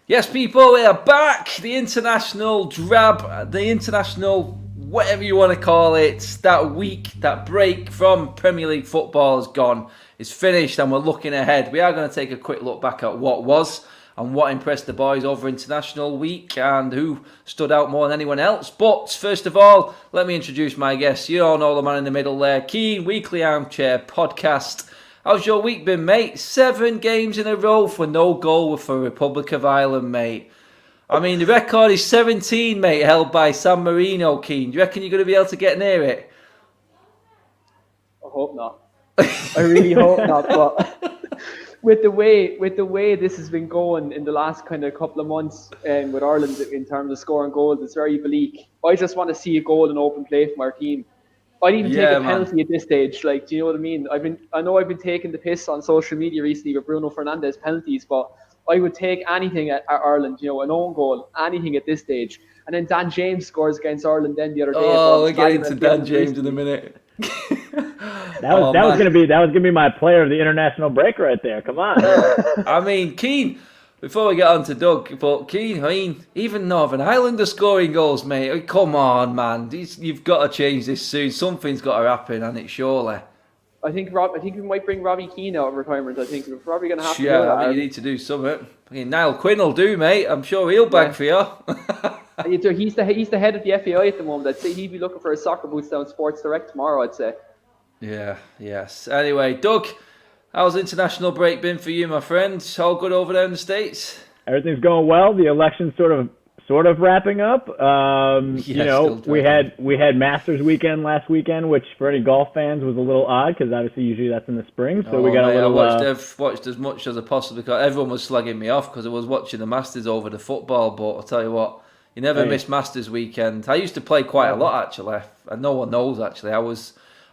Yes, people, we are back. The international drab, the international whatever you want to call it, that week, that break from Premier League football is gone. It's finished and we're looking ahead. We are going to take a quick look back at what was and what impressed the boys over international week and who stood out more than anyone else. But first of all, let me introduce my guest. You all know the man in the middle there, Keen, Weekly Armchair Podcast. How's your week been, mate? 7 games in a row for no goal for Republic of Ireland, mate. I mean, the record is 17, mate, held by San Marino, Keane. Do you reckon you're going to be able to get near it? I hope not. I really hope not. But with the way this has been going in the last kind of couple of months, with Ireland in terms of scoring goals, it's very bleak. I just want to see a goal in open play from our team. I'd even take a penalty at this stage. Like, do you know what I mean? I know I've been taking the piss on social media recently with Bruno Fernandes penalties, but I would take anything at Ireland, an own goal, anything at this stage. And then Dan James scores against Ireland then the other day. Oh, we'll get into Dan James in a minute. That was gonna be my player of the international break right there. Come on. I mean, Keane, before we get on to Doug, but Keane, I mean, even Northern Ireland are scoring goals, mate. Come on, man. You've got to change this soon. Something's got to happen, and it surely. I think we might bring Robbie Keane out of retirement. I think we're probably going to have to do that. I think you need to do something. I mean, Niall Quinn will do, mate. I'm sure he'll bag for you. He's the head of the FAI at the moment. I'd say he'd be looking for his soccer boots down Sports Direct tomorrow, I'd say. Yeah, yes. Anyway, Doug, how's international break been for you, my friend? All good over there in the States? Everything's going well. The election's sort of wrapping up. We had Masters weekend last weekend, which for any golf fans was a little odd because obviously usually that's in the spring. So we got a little. I watched as much as I possibly could. Everyone was slagging me off because I was watching the Masters over the football. But I'll tell you what, you never miss Masters weekend. I used to play quite a lot actually, and no one knows actually.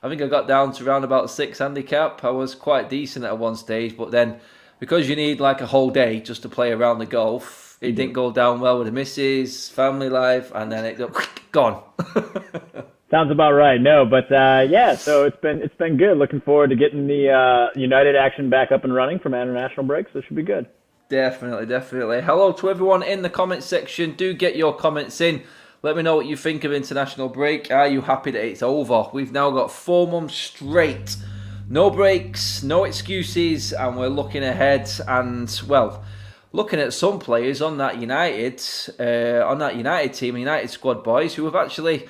I think I got down to around about 6 handicap. I was quite decent at one stage, but then because you need like a whole day just to play around the golf, it didn't go down well with the missus, family life, and then it gone. Sounds about right. No, but so it's been good. Looking forward to getting the United action back up and running from international breaks. So it should be good. Definitely. Hello to everyone in the comments section. Do get your comments in. Let me know what you think of international break. Are you happy that it's over? We've now got 4 months straight. No breaks, no excuses, and we're looking ahead and, well, looking at some players on that United team, United squad boys, who have actually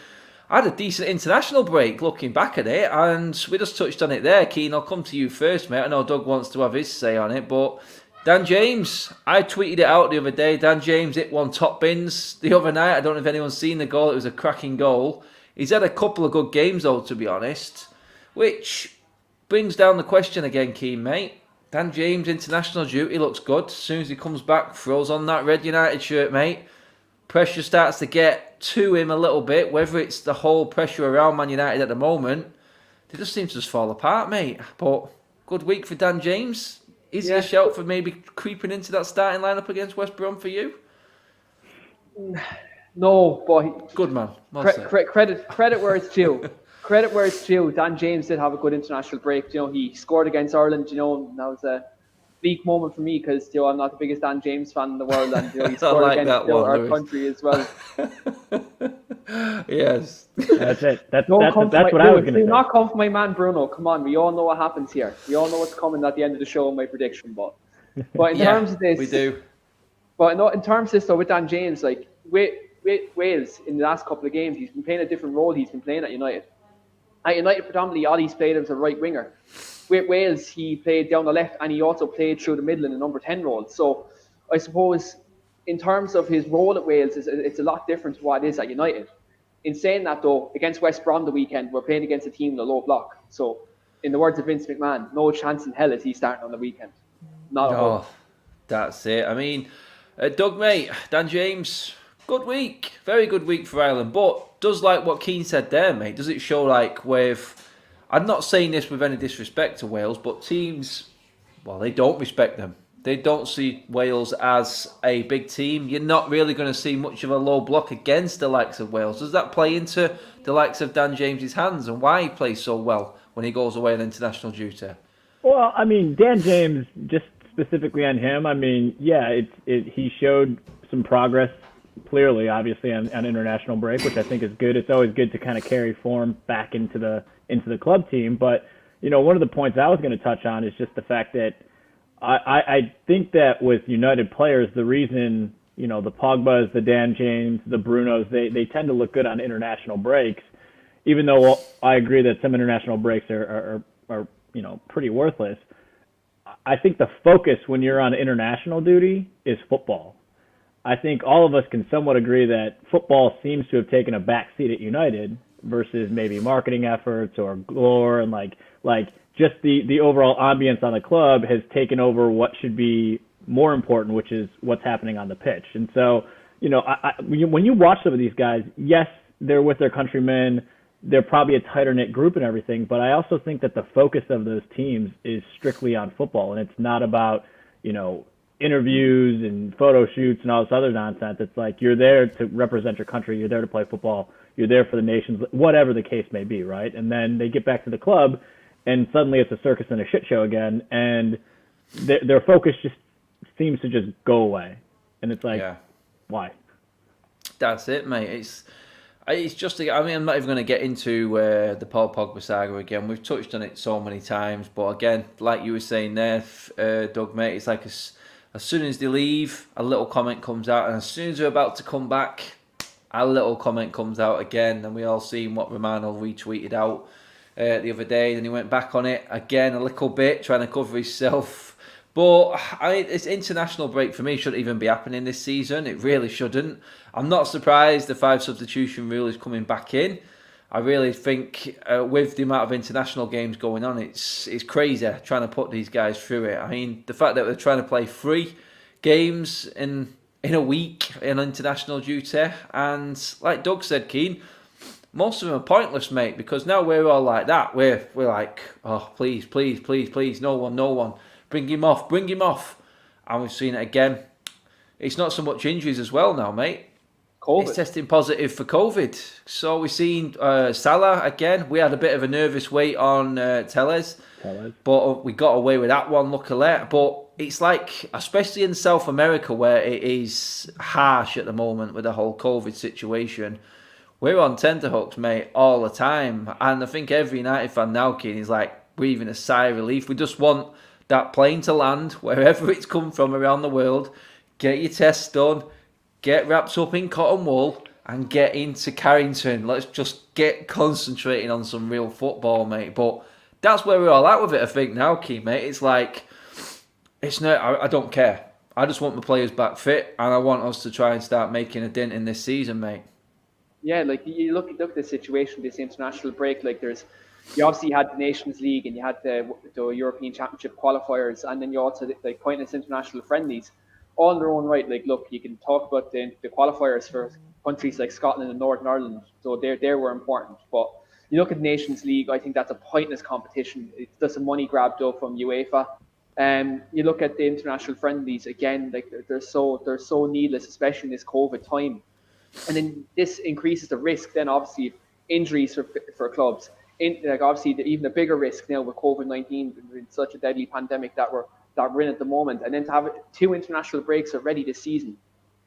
had a decent international break looking back at it, and we just touched on it there. Keane, I'll come to you first, mate. I know Doug wants to have his say on it, but Dan James, I tweeted it out the other day. Dan James hit 1 top bins the other night. I don't know if anyone's seen the goal. It was a cracking goal. He's had a couple of good games, though, to be honest, which brings down the question again, Keane, mate. Dan James, international duty, looks good. As soon as he comes back, throws on that red United shirt, mate. Pressure starts to get to him a little bit, whether it's the whole pressure around Man United at the moment. They just seem to just fall apart, mate. But good week for Dan James. Is he a shout for maybe creeping into that starting lineup against West Brom for you? No, but good man. Credit where it's due. Credit where it's due. Dan James did have a good international break. He scored against Ireland. And that was a bleak moment for me because I'm not the biggest Dan James fan in the world, and he scored against our country as well. Yes, that's it. That's what I was going to say. Do not come for my man Bruno. Come on, we all know what happens here. We all know what's coming at the end of the show in my prediction. But in terms of this, we do. But no, in terms of this though, with Dan James, like with Wales in the last couple of games, he's been playing a different role. He's been playing at United. At United, predominantly, all he's played as a right winger. With Wales, he played down the left, and he also played through the middle in the number 10 role. So I suppose in terms of his role at Wales, it's a lot different to what it is at United. In saying that, though, against West Brom the weekend, we're playing against a team in a low block. So in the words of Vince McMahon, no chance in hell is he starting on the weekend. Not a hope. That's it. I mean, Doug, mate, Dan James, good week. Very good week for Ireland. But does like what Keane said there, mate, does it show like I'm not saying this with any disrespect to Wales, but teams, well, they don't respect them. They don't see Wales as a big team. You're not really going to see much of a low block against the likes of Wales. Does that play into the likes of Dan James's hands and why he plays so well when he goes away on international duty? Well, I mean, Dan James, just specifically on him, I mean, yeah, he showed some progress clearly, obviously on international break, which I think is good. It's always good to kind of carry form back into the club team. But one of the points I was going to touch on is just the fact that I think that with United players, the reason the Pogbas, the Dan James, the Brunos, they tend to look good on international breaks, even though I agree that some international breaks are pretty worthless. I think the focus when you're on international duty is football. I think all of us can somewhat agree that football seems to have taken a back seat at United versus maybe marketing efforts or glory and like just the overall ambience on the club has taken over what should be more important, which is what's happening on the pitch. And so, when you watch some of these guys, yes, they're with their countrymen. They're probably a tighter knit group and everything, but I also think that the focus of those teams is strictly on football, and it's not about, interviews and photo shoots and all this other nonsense. It's like you're there to represent your country, you're there to play football, you're there for the nations, whatever the case may be, right? And then they get back to the club, and suddenly it's a circus and a shit show again, and their focus just seems to just go away. And it's like, why? That's it, mate. It's just, I'm not even going to get into the Paul Pogba saga again. We've touched on it so many times. But again, like you were saying there, Doug, mate, it's like as soon as they leave, a little comment comes out. And as soon as they're about to come back, a little comment comes out again. And we all seen what Romano retweeted out the other day. Then he went back on it again a little bit, trying to cover himself. But it's international break for me shouldn't even be happening this season. It really shouldn't. I'm not surprised the 5 substitution rule is coming back in. I really think with the amount of international games going on, it's crazy trying to put these guys through it. I mean, the fact that they're trying to play 3 games in a week in international duty, and like Doug said, Keane, most of them are pointless, mate, because now we're all like that. We're like, oh, please, no one. Bring him off. And we've seen it again. It's not so much injuries as well now, mate. COVID. It's testing positive for COVID. So we've seen Salah again. We had a bit of a nervous wait on Tellez. But we got away with that one, luckily. But it's like, especially in South America, where it is harsh at the moment with the whole COVID situation, we're on tenterhooks, mate, all the time. And I think every United fan now, Keane, is like breathing a sigh of relief. We just want that plane to land wherever it's come from around the world, get your tests done, get wrapped up in cotton wool, and get into Carrington. Let's just get concentrating on some real football, mate. But that's where we're all at with it, I think, now, Keith, mate. It's like, I don't care. I just want the players back fit, and I want us to try and start making a dent in this season, mate. Yeah, like you look at the situation, this international break, like you obviously had the Nations League and you had the European Championship qualifiers, and then you also like pointless international friendlies, all in their own right. Like, look, you can talk about the qualifiers for countries like Scotland and Northern Ireland, so they were important. But you look at the Nations League, I think that's a pointless competition. It's just a money grab though from UEFA. You look at the international friendlies again, like they're so needless, especially in this COVID time. And then this increases the risk. Then obviously injuries for clubs. Obviously even a bigger risk now with COVID-19 in such a deadly pandemic that we're in at the moment, and then to have 2 international breaks already this season,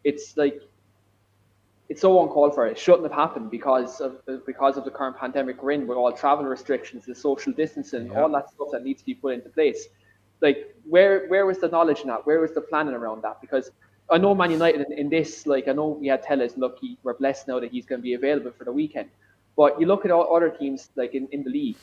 it's like it's so uncalled for. It shouldn't have happened because of the current pandemic we're in, with all travel restrictions, the social distancing, all that stuff that needs to be put into place. Like where was the knowledge in that? Where was the planning around that? Because I know Man United in this, like I know we had Tellez, lucky we're blessed now that he's going to be available for the weekend. But you look at all other teams like in the league,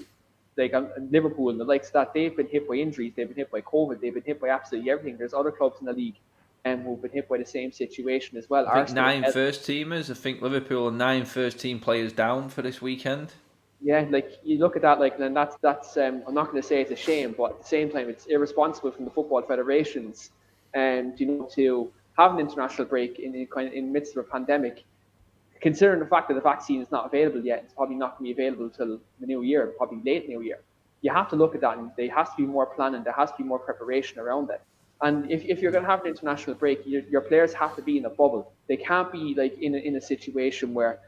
like Liverpool and the likes of that, they've been hit by injuries, they've been hit by COVID, they've been hit by absolutely everything. There's other clubs in the league who've been hit by the same situation as well. I think 9 first teamers. I think Liverpool are 9 first team players down for this weekend. Yeah, like you look at that, like, and that's I'm not going to say it's a shame, but at the same time, it's irresponsible from the football federations, and to have an international break in the midst of a pandemic. Considering the fact that the vaccine is not available yet, it's probably not going to be available till the new year, probably late new year. You have to look at that, and there has to be more planning, there has to be more preparation around it. And if you're going to have an international break, your players have to be in a bubble. They can't be like in a situation where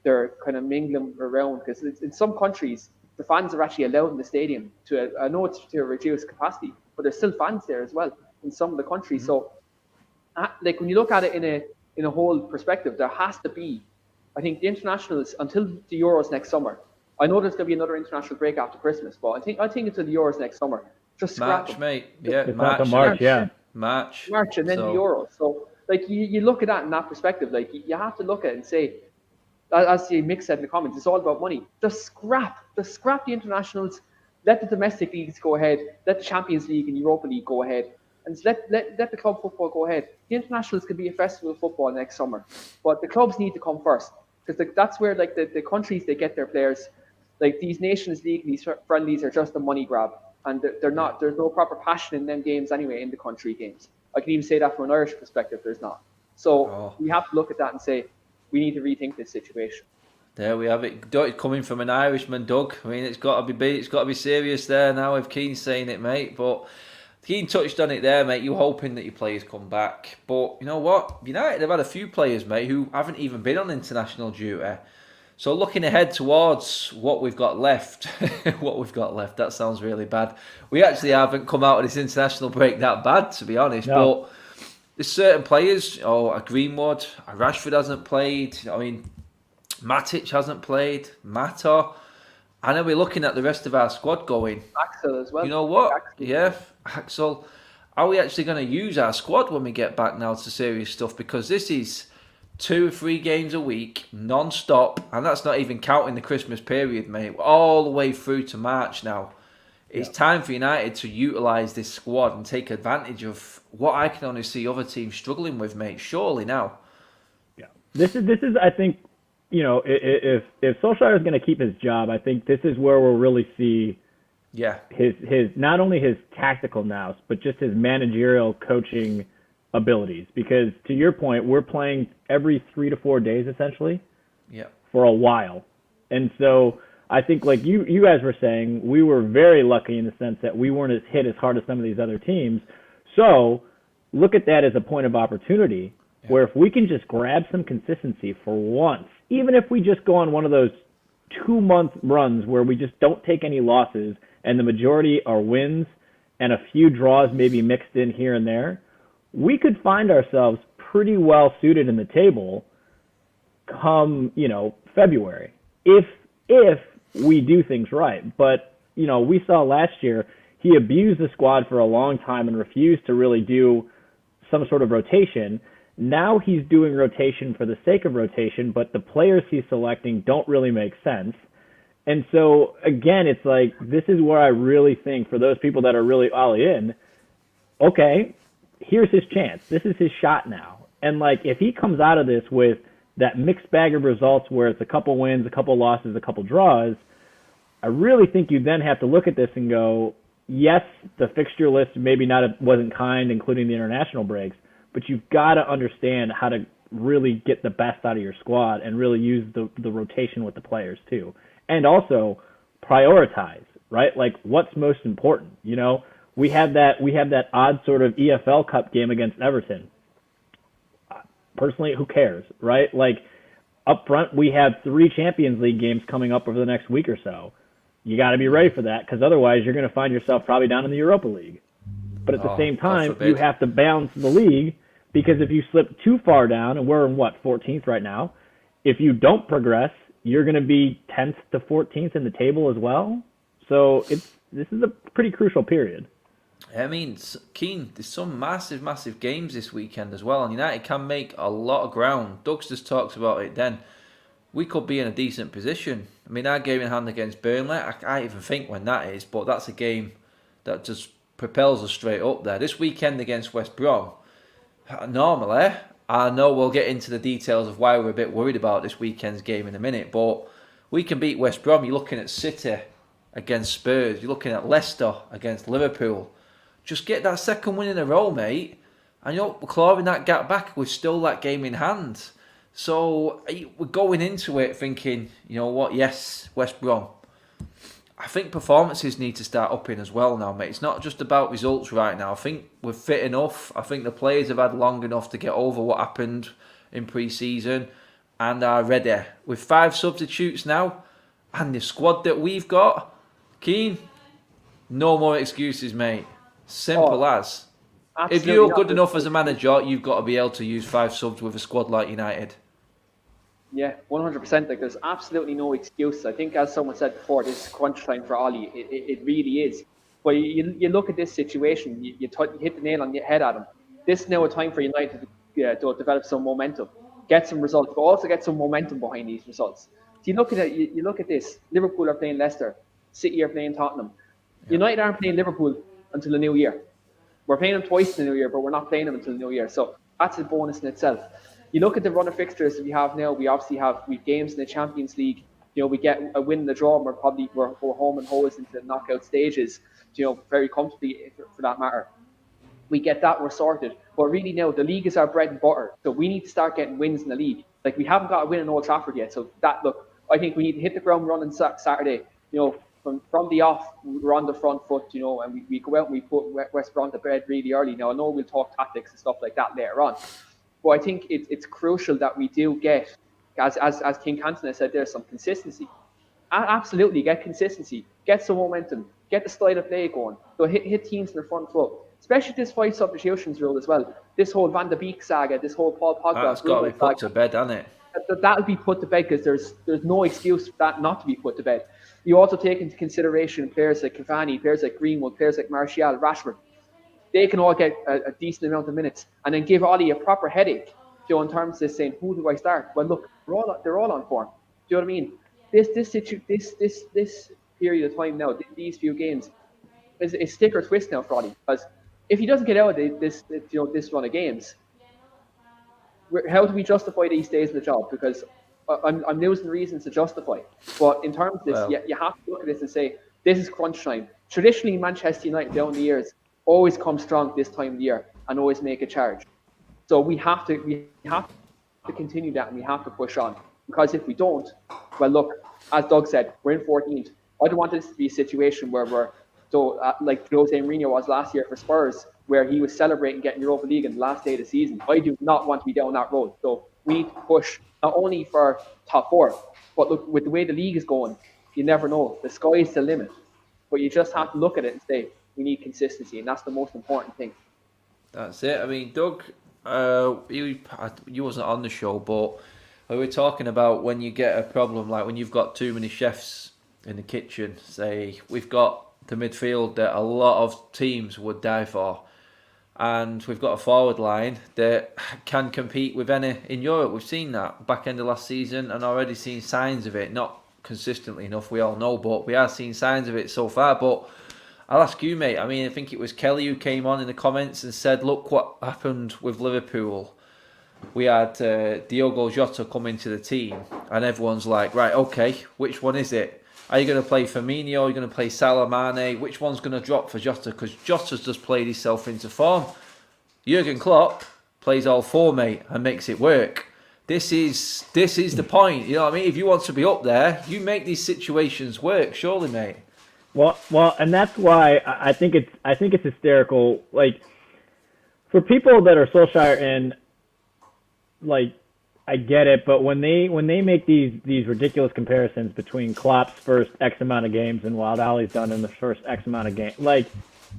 they're kind of mingling around, because in some countries, the fans are actually allowed in the stadium I know it's to reduce capacity, but there's still fans there as well. in some of the countries. So, like when you look at it in a whole perspective, there has to be, I think, the internationals until the Euros next summer. I know there's going to be another international break after Christmas, but I think until the Euros next summer, just scrap March, them. mate. Yeah, It's March. not the March, yeah. March, and then the Euros. So, like you look at that in that perspective, like you have to look at it and say, as the Mick said in the comments, it's all about money. Just scrap the internationals. Let the domestic leagues go ahead. Let the Champions League and Europa League go ahead. And let the club football go ahead. The internationals could be a festival of football next summer, but the clubs need to come first, because that's where like the countries, they get their players. Like these Nations League, these friendlies are just a money grab, and they're not. There's no proper passion in them games anyway. In the country games, I can even say that from an Irish perspective, there's not. So we have to look at that and say we need to rethink this situation. There we have it. Coming from an Irishman, Doug. I mean, it's got to be serious there now. If Keane's saying it, mate, but. Keane touched on it there, mate. You're hoping that your players come back. But you know what? United have had a few players, mate, who haven't even been on international duty. So looking ahead towards what we've got left, that sounds really bad. We actually haven't come out of this international break that bad, to be honest. No. But there's certain players, a Greenwood, a Rashford hasn't played. I mean, Matic hasn't played. Mata. And then we're looking at the rest of our squad going, Axel as well. You know what? Yeah, Axel. Are we actually going to use our squad when we get back now to serious stuff? Because this is 2 or 3 games a week, non-stop. And that's not even counting the Christmas period, mate. We're all the way through to March now. It's time for United to utilise this squad and take advantage of what I can only see other teams struggling with, mate. Surely now. Yeah. This is I think, if Solskjaer is going to keep his job, I think this is where we'll really see his not only his tactical nous, but just his managerial coaching abilities. Because to your point, we're playing every 3 to 4 days essentially for a while. And so I think like you guys were saying, we were very lucky in the sense that we weren't hit as hard as some of these other teams. So look at that as a point of opportunity where if we can just grab some consistency for once, even if we just go on one of those 2-month runs where we just don't take any losses and the majority are wins and a few draws maybe mixed in here and there, we could find ourselves pretty well suited in the table come, February, if we do things right. But, we saw last year he abused the squad for a long time and refused to really do some sort of rotation. Now he's doing rotation for the sake of rotation, but the players he's selecting don't really make sense. And so, again, it's like, this is where I really think for those people that are really all in, okay, here's his chance. This is his shot now. And, like, if he comes out of this with that mixed bag of results where it's a couple wins, a couple losses, a couple draws, I really think you then have to look at this and go, yes, the fixture list maybe wasn't kind, including the international breaks, but you've got to understand how to really get the best out of your squad and really use the rotation with the players too. And also prioritize, right? Like what's most important, We have that odd sort of EFL Cup game against Everton. Personally, who cares, right? Like up front, we have 3 Champions League games coming up over the next week or so. You got to be ready for that because otherwise you're going to find yourself probably down in the Europa League. But at the same time, you have to balance the league because if you slip too far down, and we're in 14th right now, if you don't progress, you're going to be 10th to 14th in the table as well. So this is a pretty crucial period. I mean, Keane, there's some massive games this weekend as well, and United can make a lot of ground. Doug's just talked about it then. We could be in a decent position. I mean, our game in hand against Burnley, I can't even think when that is, but that's a game that just propels us straight up there. This weekend against West Brom, normally, I know we'll get into the details of why we're a bit worried about this weekend's game in a minute, but we can beat West Brom. You're looking at City against Spurs. You're looking at Leicester against Liverpool. Just get that second win in a row, mate, and we're clawing that gap back with still that game in hand. So we're going into it thinking, yes, West Brom. I think performances need to start upping as well now, mate. It's not just about results right now. I think we're fit enough. I think the players have had long enough to get over what happened in pre-season and are ready. With 5 substitutes now and the squad that we've got, Keane, no more excuses, mate. Simple as. If you're good enough as a manager, you've got to be able to use 5 subs with a squad like United. Yeah, 100%. Like, there's absolutely no excuse. I think, as someone said before, this is crunch time for Ollie. It really is. But you look at this situation, you hit the nail on the head, Adam. This is now a time for United to develop some momentum, get some results, but also get some momentum behind these results. So you look at it. You look at this. Liverpool are playing Leicester. City are playing Tottenham. Yeah. United aren't playing Liverpool until the new year. We're playing them twice in the new year, but we're not playing them until the new year. So that's a bonus in itself. You look at the run of fixtures that we have now. We obviously have games in the Champions League. We get a win in the draw, and we're home and hosed into the knockout stages. Very comfortably for that matter. We get that, we're sorted. But really now, the league is our bread and butter. So we need to start getting wins in the league. Like, we haven't got a win in Old Trafford yet. So I think we need to hit the ground running Saturday. From the off, we're on the front foot, and we go out and we put West Brom to bed really early. Now, I know we'll talk tactics and stuff like that later on. But I think it's crucial that we do get, as King Canton has said, there's some consistency. Absolutely, get consistency, get some momentum, get the style of play going. So hit teams in the front foot, especially this 5 substitutions rule as well. This whole Van de Beek saga, this whole Paul Pogba. That's got to be put to bed, hasn't it? That'll be put to bed, because there's no excuse for that not to be put to bed. You also take into consideration players like Cavani, players like Greenwood, players like Martial, Rashford. They can all get a decent amount of minutes, and then give Ollie a proper headache, in terms of saying, who do I start? Well, look, they're all on form. Do you know what I mean? This period of time now, these few games, is a stick or twist now for Ollie. Because if he doesn't get out of this run of games, how do we justify that he stays in the job? Because I'm losing reasons to justify. But in terms of this, you have to look at this and say, this is crunch time. Traditionally, Manchester United down the years always come strong this time of the year and always make a charge. So we have to continue that, and we have to push on. Because if we don't, well, look, as Doug said, we're in 14th. I don't want this to be a situation where we're like Jose Mourinho was last year for Spurs, where he was celebrating getting Europa League in the last day of the season. I do not want to be down that road. So we need to push not only for top 4, but look, with the way the league is going, you never know. The sky is the limit. But you just have to look at it and say, we need consistency, and that's the most important thing. That's it. I mean, Doug, you wasn't on the show, but we were talking about when you get a problem, like when you've got too many chefs in the kitchen. Say, we've got the midfield that a lot of teams would die for, and we've got a forward line that can compete with any in Europe. We've seen that back end of last season, and already seen signs of it. Not consistently enough, we all know, but we have seen signs of it so far. But I'll ask you, mate. I mean, I think it was Kelly who came on in the comments and said, look what happened with Liverpool. We had Diogo Jota come into the team, and everyone's like, right, okay, which one is it? Are you going to play Firmino? Are you going to play Salah, Mane? Which one's going to drop for Jota? Because Jota's just played himself into form. Jurgen Klopp plays all 4, mate, and makes it work. This is the point. You know what I mean? If you want to be up there, you make these situations work, surely, mate. Well, and that's why I think it's hysterical. Like, for people that are Solskjaer in, like, I get it, but when they make these ridiculous comparisons between Klopp's first X amount of games and what Ollie's done in the first X amount of games, like,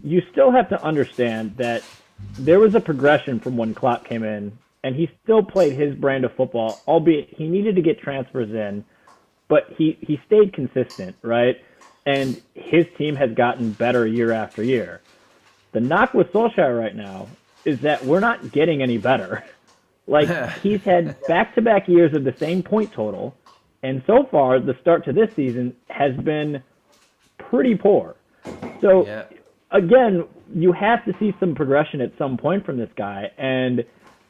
you still have to understand that there was a progression from when Klopp came in, and he still played his brand of football, albeit he needed to get transfers in, but he stayed consistent, right? And his team has gotten better year after year. The knock with Solskjaer right now is that we're not getting any better. Like, he's had back-to-back years of the same point total, and so far, the start to this season has been pretty poor. So, again, you have to see some progression at some point from this guy, and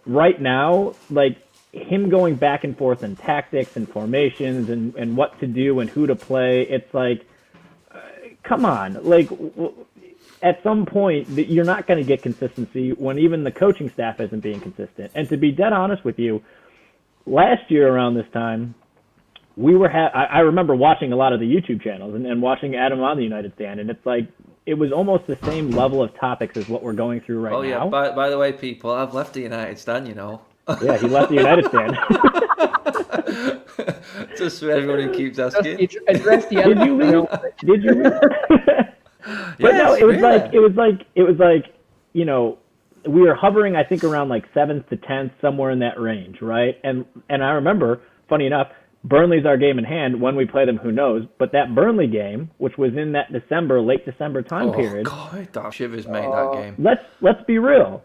right now, like, him going back and forth in tactics and formations and what to do and who to play, it's like, come on. Like, at some point, you're not going to get consistency when even the coaching staff isn't being consistent. And to be dead honest with you, last year around this time, we were I remember watching a lot of the YouTube channels and watching Adam on the United Stand, and it's like it was almost the same level of topics as what we're going through right now. Oh yeah, by the way, people, I've left the United Stand, you know. Yeah, he left the United Stand. Just for everyone who keeps asking. Address the Did you leave? Did you leave? But yes, no, it was like, you know, we were hovering, I think, around like 7th to 10th, somewhere in that range, right? And I remember, funny enough, Burnley's our game in hand. When we play them, who knows? But that Burnley game, which was in that late December time period. Oh, God, that shivers, mate, that game. Let's be real.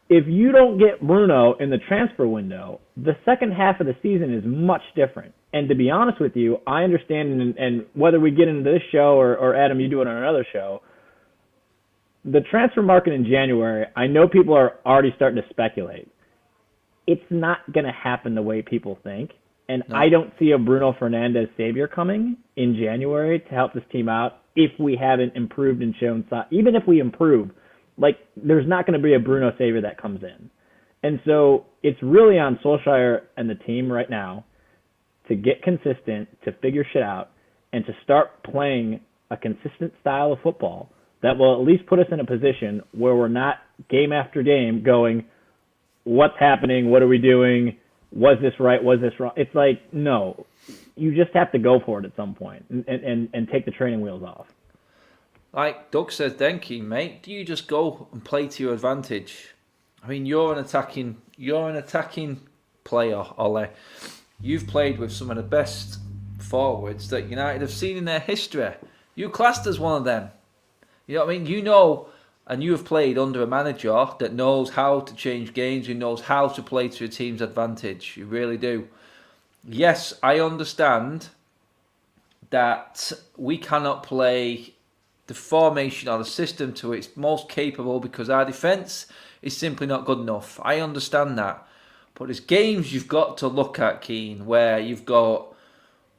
If you don't get Bruno in the transfer window, the second half of the season is much different. And to be honest with you, I understand, and whether we get into this show or Adam, you do it on another show, the transfer market in January, I know people are already starting to speculate. It's not going to happen the way people think. And no. I don't see a Bruno Fernandes savior coming in January to help this team out if we haven't improved and shown signs. Even if we improve, like, there's not going to be a Bruno savior that comes in. And so it's really on Solskjaer and the team right now to get consistent, to figure shit out, and to start playing a consistent style of football that will at least put us in a position where we're not game after game going, what's happening? What are we doing? Was this right? Was this wrong? It's like, no, you just have to go for it at some point and take the training wheels off. Like Doug says, Denky, mate, do you just go and play to your advantage? I mean, you're an attacking player, Ole. You've played with some of the best forwards that United have seen in their history. You classed as one of them. You know what I mean? You know, and you have played under a manager that knows how to change games, who knows how to play to a team's advantage. You really do. Yes, I understand that we cannot play the formation or the system to its most capable because our defence is simply not good enough. I understand that. But there's games you've got to look at, Keane, where you've got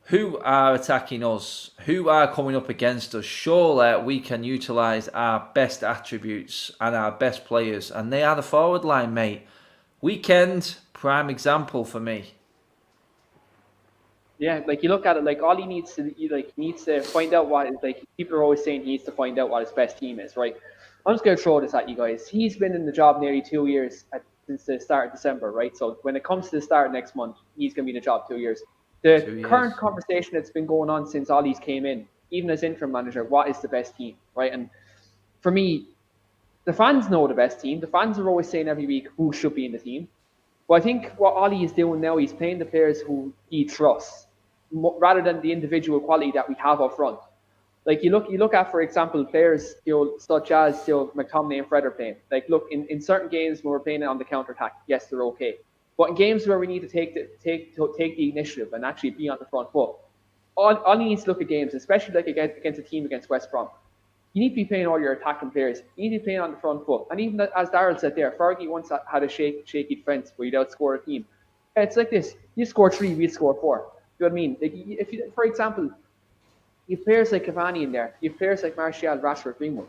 who are attacking us, who are coming up against us. Surely we can utilise our best attributes and our best players, and they are the forward line, mate. Weekend, prime example for me. Yeah, like you look at it, like all he needs to find out what, like people are always saying he needs to find out what his best team is, right? I'm just going to throw this at you guys. He's been in the job nearly 2 years since the start of December, right? So when it comes to the start of next month, he's going to be in the job 2 years. The current conversation that's been going on since Ole'S came in, even as interim manager, what is the best team, right? And for me, the fans know the best team. The fans are always saying every week who should be in the team. But I think what Ole is doing now, he's playing the players who he trusts, rather than the individual quality that we have up front. Like you look at, for example, players such as McTominay and Fred are playing. Like look, in certain games when we're playing on the counter attack, yes, they're okay. But in games where we need to take the initiative and actually be on the front foot, all you need to look at games, especially like against a team against West Brom. You need to be playing all your attacking players. You need to be playing on the front foot. And even as Darryl said there, Fergie once had a shaky defence where you'd outscore a team. It's like this: you score 3, we'd score 4. You know what I mean? Like if you, for example, you have players like Cavani in there, you have players like Martial, Rashford, Greenwood,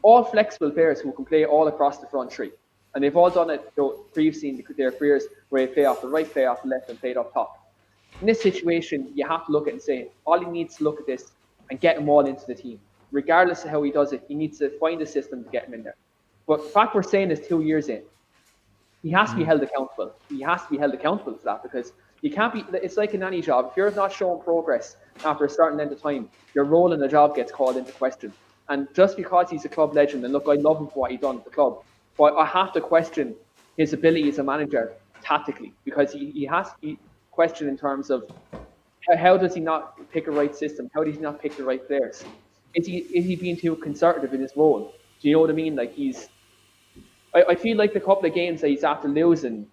all flexible players who can play all across the front three. And they've all done it previously in their careers where they play off the right, play off the left, and play it up top. In this situation, you have to look at it and say, all he needs to look at this and get them all into the team. Regardless of how he does it, he needs to find a system to get him in there. But the fact we're saying this 2 years in, he has to be held accountable. He has to be held accountable for that because you can't be, it's like in any job. If you're not showing progress after a certain length of time, your role in the job gets called into question. And just because he's a club legend, and look, I love him for what he's done at the club, but I have to question his ability as a manager tactically because he has to be questioned in terms of how does he not pick a right system? How does he not pick the right players? Is he being too conservative in his role? Do you know what I mean? Like I feel like the couple of games that he's after losing,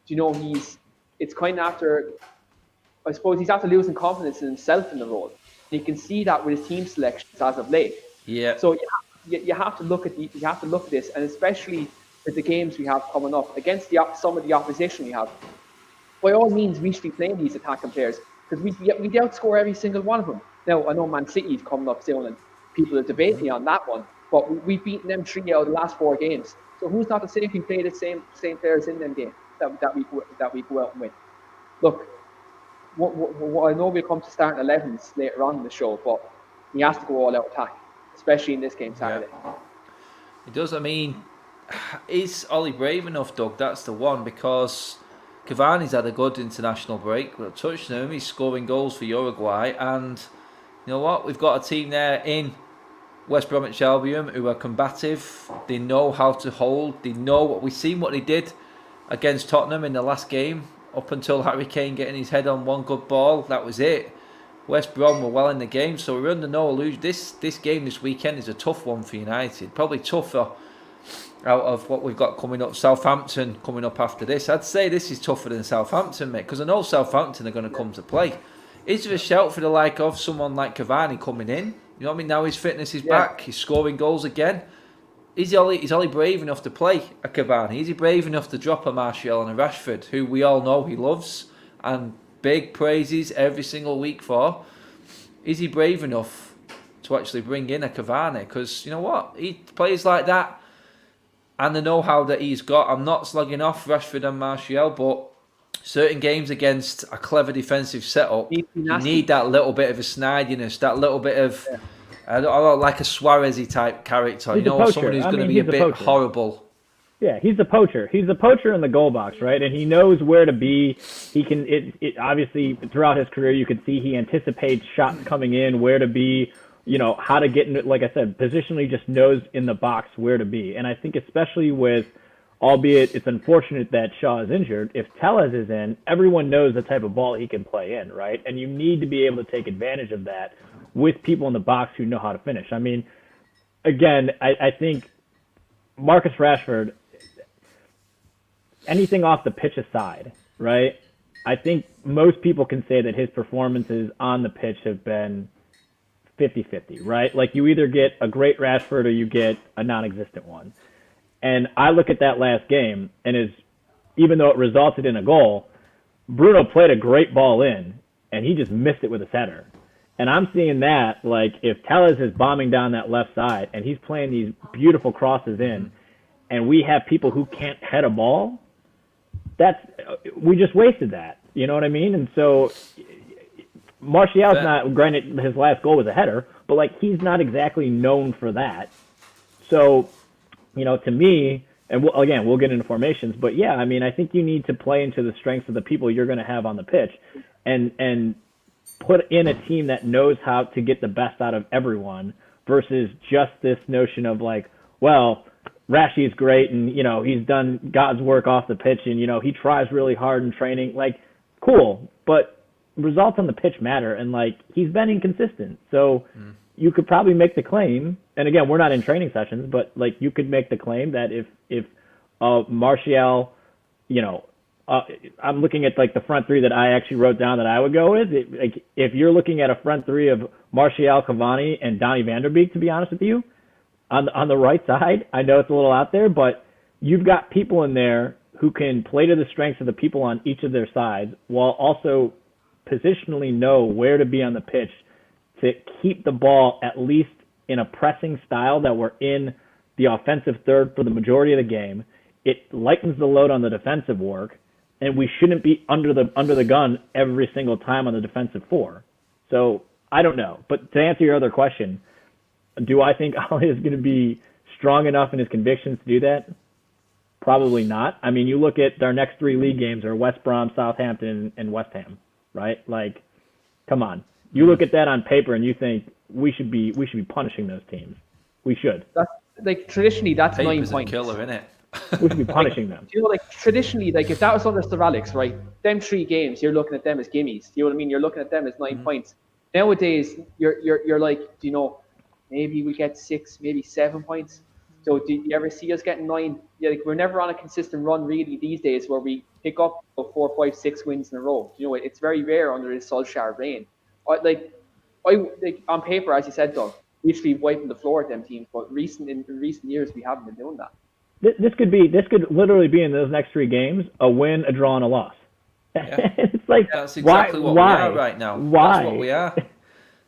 it's kind of after, I suppose he's after losing confidence in himself in the role. And you can see that with his team selections as of late. Yeah. So you have to look at this, and especially with the games we have coming up against some of the opposition we have. By all means, we should be playing these attacking players because we outscore every single one of them. Now I know Man City's coming up soon, and people are debating on that one, but we've beaten them 3 out of the last 4 games. So who's not to say if we play the same players in them games that we go out and win? Look, I know we'll come to starting 11s later on in the show, but he has to go all out attack, especially in this game Saturday. Yeah. He does. I mean, is Ole brave enough, Doug? That's the one, because Cavani's had a good international break. We'll touch on him. He's scoring goals for Uruguay, and you know what? We've got a team there in West Bromwich Albion, who are combative. They know how to hold. They know what we've seen what they did against Tottenham in the last game. Up until Harry Kane getting his head on one good ball, that was it. West Brom were well in the game, so we're under no illusion. This game this weekend is a tough one for United. Probably tougher out of what we've got coming up. Southampton coming up after this. I'd say this is tougher than Southampton, mate, because I know Southampton are going to come to play. Is there a shout for the like of someone like Cavani coming in? You know what I mean? Now his fitness is back. He's scoring goals again. Is Ollie brave enough to play a Cavani? Is he brave enough to drop a Martial and a Rashford, who we all know he loves and big praises every single week for? Is he brave enough to actually bring in a Cavani? Because you know what? He plays like that, and the know-how that he's got. I'm not slugging off Rashford and Martial, but certain games against a clever defensive setup, you need that little bit of a snidiness, that little bit of... I don't like a Suarez-y type character. He's someone who's going to be a bit horrible. Yeah, he's the poacher. He's the poacher in the goal box, right? And he knows where to be. He can. It obviously throughout his career, you can see he anticipates shots coming in, where to be. How to get in. Like I said, positionally, just knows in the box where to be. And I think especially with, albeit it's unfortunate that Shaw is injured, if Tellez is in, everyone knows the type of ball he can play in, right? And you need to be able to take advantage of that with people in the box who know how to finish. I mean, again, I think Marcus Rashford, anything off the pitch aside, right? I think most people can say that his performances on the pitch have been 50-50, right? Like you either get a great Rashford or you get a non-existent one. And I look at that last game, and even though it resulted in a goal, Bruno played a great ball in, and he just missed it with a header. And I'm seeing that, like, if Tellez is bombing down that left side, and he's playing these beautiful crosses in, and we have people who can't head a ball, we just wasted that. You know what I mean? And so Martial's not, granted, his last goal was a header, but, like, he's not exactly known for that. So, to me, and we'll get into formations, but yeah, I mean, I think you need to play into the strengths of the people you're going to have on the pitch and put in a team that knows how to get the best out of everyone versus just this notion of like, well, Rashi's great and, he's done God's work off the pitch and, he tries really hard in training. Like, cool, but results on the pitch matter and, like, he's been inconsistent. So you could probably make the claim, and again, we're not in training sessions, but, like, you could make the claim that if Martial, I'm looking at like the front three that I actually wrote down that I would go with. Like if you're looking at a front three of Martial, Cavani, and Donny van der Beek, to be honest with you, on the right side, I know it's a little out there, but you've got people in there who can play to the strengths of the people on each of their sides while also positionally know where to be on the pitch to keep the ball at least in a pressing style that we're in the offensive third for the majority of the game. It lightens the load on the defensive work. And we shouldn't be under the gun every single time on the defensive four. So I don't know. But to answer your other question, do I think Ollie is going to be strong enough in his convictions to do that? Probably not. I mean, you look at our next three league games are West Brom, Southampton, and West Ham, right? Like, come on. You look at that on paper and you think we should be punishing those teams. We should. Traditionally, that's Paper's 9 points. A killer, innit? We should be punishing them. Traditionally, if that was under Sir Alex, right, them 3 games, you're looking at them as gimmies. You know what I mean? You're looking at them as 9 points. Nowadays, you're like, maybe we get 6, maybe 7 points. So do you ever see us getting 9? Yeah, we're never on a consistent run really these days where we pick up 4, 5, 6 wins in a row. It's very rare under this Solskjaer reign. On paper, as you said, Doug, we should be wiping the floor at them teams, but in recent years we haven't been doing that. This could literally be in those next 3 games a win, a draw, and a loss. Yeah. It's like that's exactly what we are right now. Why? That's what we are.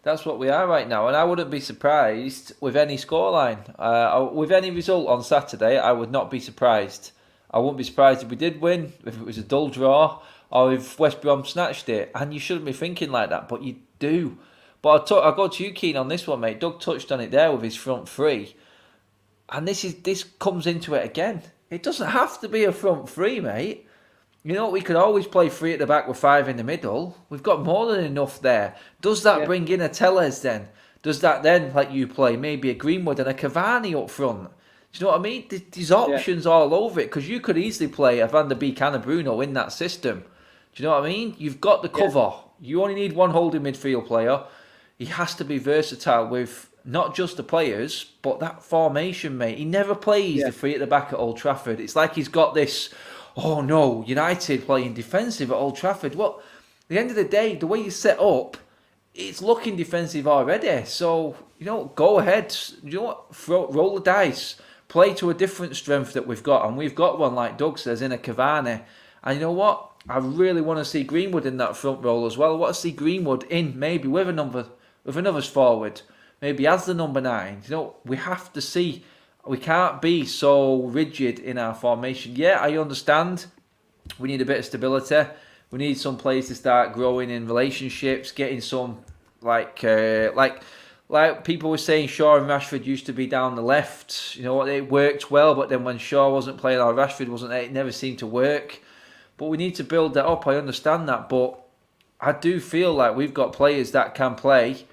That's what we are right now, and I wouldn't be surprised with any scoreline, with any result on Saturday. I would not be surprised. I wouldn't be surprised if we did win, if it was a dull draw, or if West Brom snatched it. And you shouldn't be thinking like that, but you do. But I'll go to you, Keane, on this one, mate. Doug touched on it there with his front three. And this comes into it again. It doesn't have to be a front three, mate. We could always play 3 at the back with 5 in the middle. We've got more than enough there. Does that bring in a Tellez then? Does that then let you play maybe a Greenwood and a Cavani up front? Do you know what I mean? There's options all over it, because you could easily play a Van der Beek and a Bruno in that system. Do you know what I mean? You've got the cover. You only need one holding midfield player. He has to be versatile with not just the players, but that formation, mate. He never plays the three at the back at Old Trafford. It's like he's got this, oh no, United playing defensive at Old Trafford. Well, at the end of the day, the way you set up, it's looking defensive already. So, go ahead. Roll the dice. Play to a different strength that we've got. And we've got one, like Doug says, in a Cavani. And you know what? I really want to see Greenwood in that front role as well. I want to see Greenwood in maybe with another forward. Maybe as the number 9. We have to see. We can't be so rigid in our formation. Yeah, I understand. We need a bit of stability. We need some players to start growing in relationships, getting some like people were saying Shaw and Rashford used to be down the left. It worked well, but then when Shaw wasn't playing or Rashford wasn't there, it never seemed to work. But we need to build that up. I understand that, but I do feel like we've got players that can play,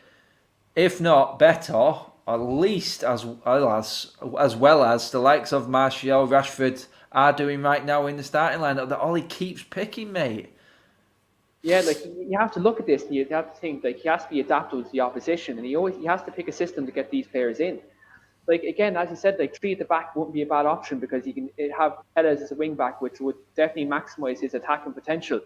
if not better, at least as well as the likes of Martial, Rashford are doing right now in the starting lineup that Ole keeps picking, mate. Yeah, you have to look at this and you have to think he has to be adaptable to the opposition, and he has to pick a system to get these players in. Again, as you said, 3 at the back wouldn't be a bad option, because you can have Ole'S as a wing back, which would definitely maximise his attacking potential.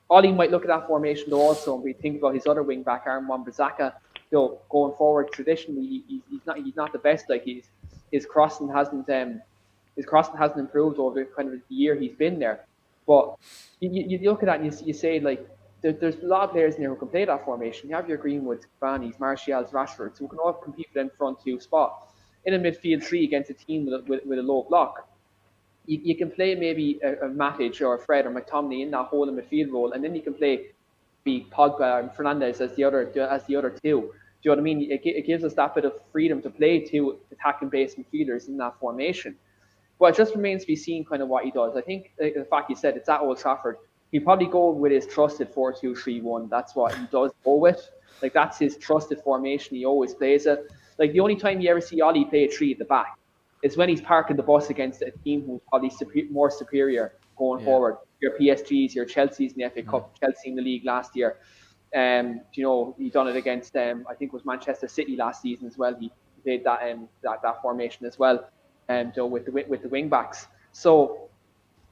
Ole might look at that formation though also, and we think about his other wing back, Aaron Wan-Bissaka. Going forward, traditionally he's not the best. His crossing hasn't improved over kind of the year he's been there. But you look at that and you say there's a lot of players in there who can play that formation. You have your Greenwoods, Cavani's, Martial's, Rashfords, who can all compete for them front 2 spot. In a midfield 3 against a team with a low block, you can play maybe a Matic or a Fred or McTominay in that whole midfield role, and then you can play Pogba and Fernandes as the other 2. Do you know what I mean? It gives us that bit of freedom to play 2 attacking-based midfielders in that formation. But it just remains to be seen kind of what he does. I think the fact you said it's at Old Trafford, he'll probably go with his trusted 4-2-3-1. That's what he does go with. That's his trusted formation. He always plays it. The only time you ever see Ole play a 3 at the back is when he's parking the bus against a team who's probably more superior going forward. Your PSGs, your Chelsea's in the FA Cup, Chelsea in the league last year. He done it against I think it was Manchester City last season as well. He played that formation as well, with the wing backs. So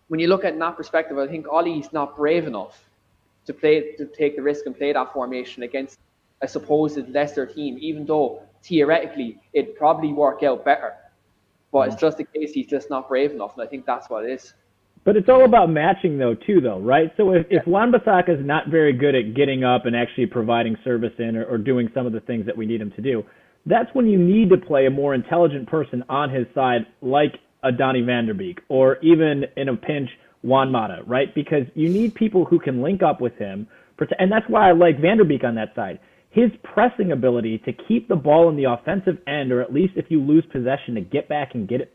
when you look at it in that perspective, I think Ole's not brave enough to take the risk and play that formation against a supposed lesser team, even though theoretically it'd probably work out better. But it's just the case he's just not brave enough, and I think that's what it is. But it's all about matching, though, right? So if Wan-Bissaka is not very good at getting up and actually providing service in or doing some of the things that we need him to do, that's when you need to play a more intelligent person on his side, like a Donny van der Beek, or even in a pinch, Juan Mata, right? Because you need people who can link up with him, and that's why I like van der Beek on that side. His pressing ability to keep the ball in the offensive end, or at least if you lose possession, to get back and get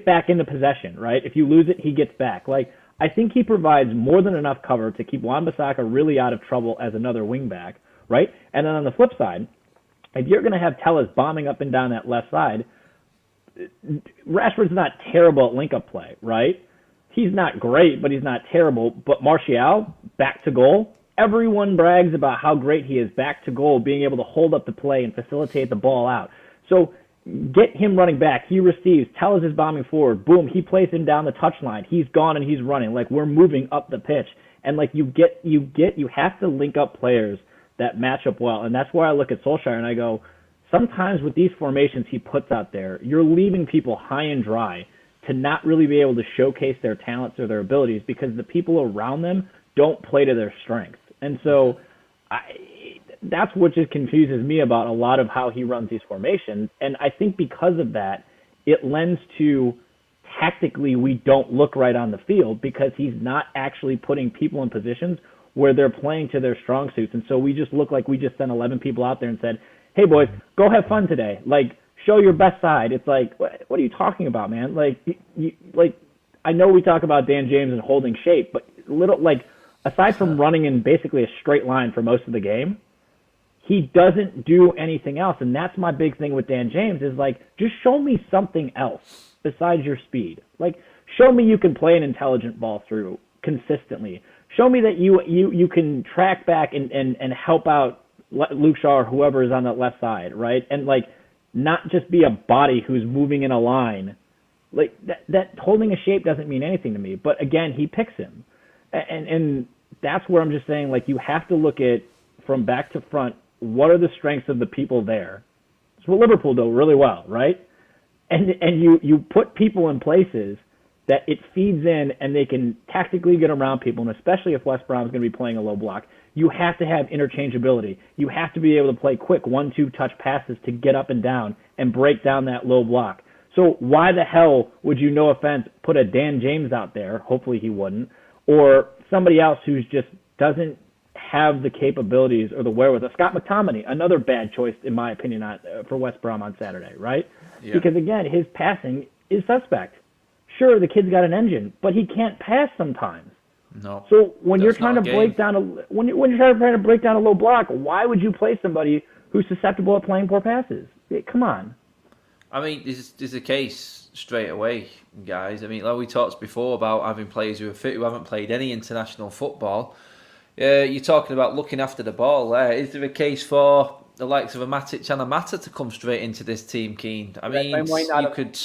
back into possession, right? If you lose it, he gets back. I think he provides more than enough cover to keep Wan-Bissaka really out of trouble as another wingback, right? And then on the flip side, if you're going to have Telles bombing up and down that left side, Rashford's not terrible at link-up play, right? He's not great, but he's not terrible. But Martial, back to goal. Everyone brags about how great he is back to goal, being able to hold up the play and facilitate the ball out. So get him running back. He receives. Telles is bombing forward. Boom. He plays him down the touchline. He's gone and he's running. We're moving up the pitch. And you have to link up players that match up well. And that's why I look at Solskjaer and I go, sometimes with these formations he puts out there, you're leaving people high and dry to not really be able to showcase their talents or their abilities because the people around them don't play to their strengths. And so that's what just confuses me about a lot of how he runs these formations. And I think because of that, it lends to tactically we don't look right on the field because he's not actually putting people in positions where they're playing to their strong suits. And so we just look like we just sent 11 people out there and said, hey, boys, go have fun today. Show your best side. It's what are you talking about, man? I know we talk about Dan James and holding shape, but aside from running in basically a straight line for most of the game, he doesn't do anything else. And that's my big thing with Dan James is like, just show me something else besides your speed. Like, show me you can play an intelligent ball through consistently. Show me that you can track back and help out Luke Shaw or whoever is on that left side, right? And like, not just be a body who's moving in a line. Like that holding a shape doesn't mean anything to me. But again, he picks him. And that's where I'm just saying, like, you have to look at from back to front, what are the strengths of the people there? It's what Liverpool do really well, right? And you put people in places that it feeds in and they can tactically get around people, and especially if West Brom is going to be playing a low block, you have to have interchangeability. You have to be able to play quick 1-2 touch passes to get up and down and break down that low block. So why the hell would you, no offense, put a Dan James out there, hopefully he wouldn't, or somebody else who's just doesn't have the capabilities or the wherewithal? Scott McTominay, another bad choice in my opinion for West Brom on Saturday, right? Yeah. Because again, his passing is suspect. Sure, the kid's got an engine, but he can't pass sometimes. No. So when you're trying to break down when you're trying to break down a low block, why would you play somebody who's susceptible at playing poor passes? Come on. I mean, there's a case straight away, guys. I mean, like we talked before about having players who are fit who haven't played any international football. You're talking about looking after the ball there. Is there a case for the likes of a Matic and a Mata to come straight into this team, Keane? I mean, you could.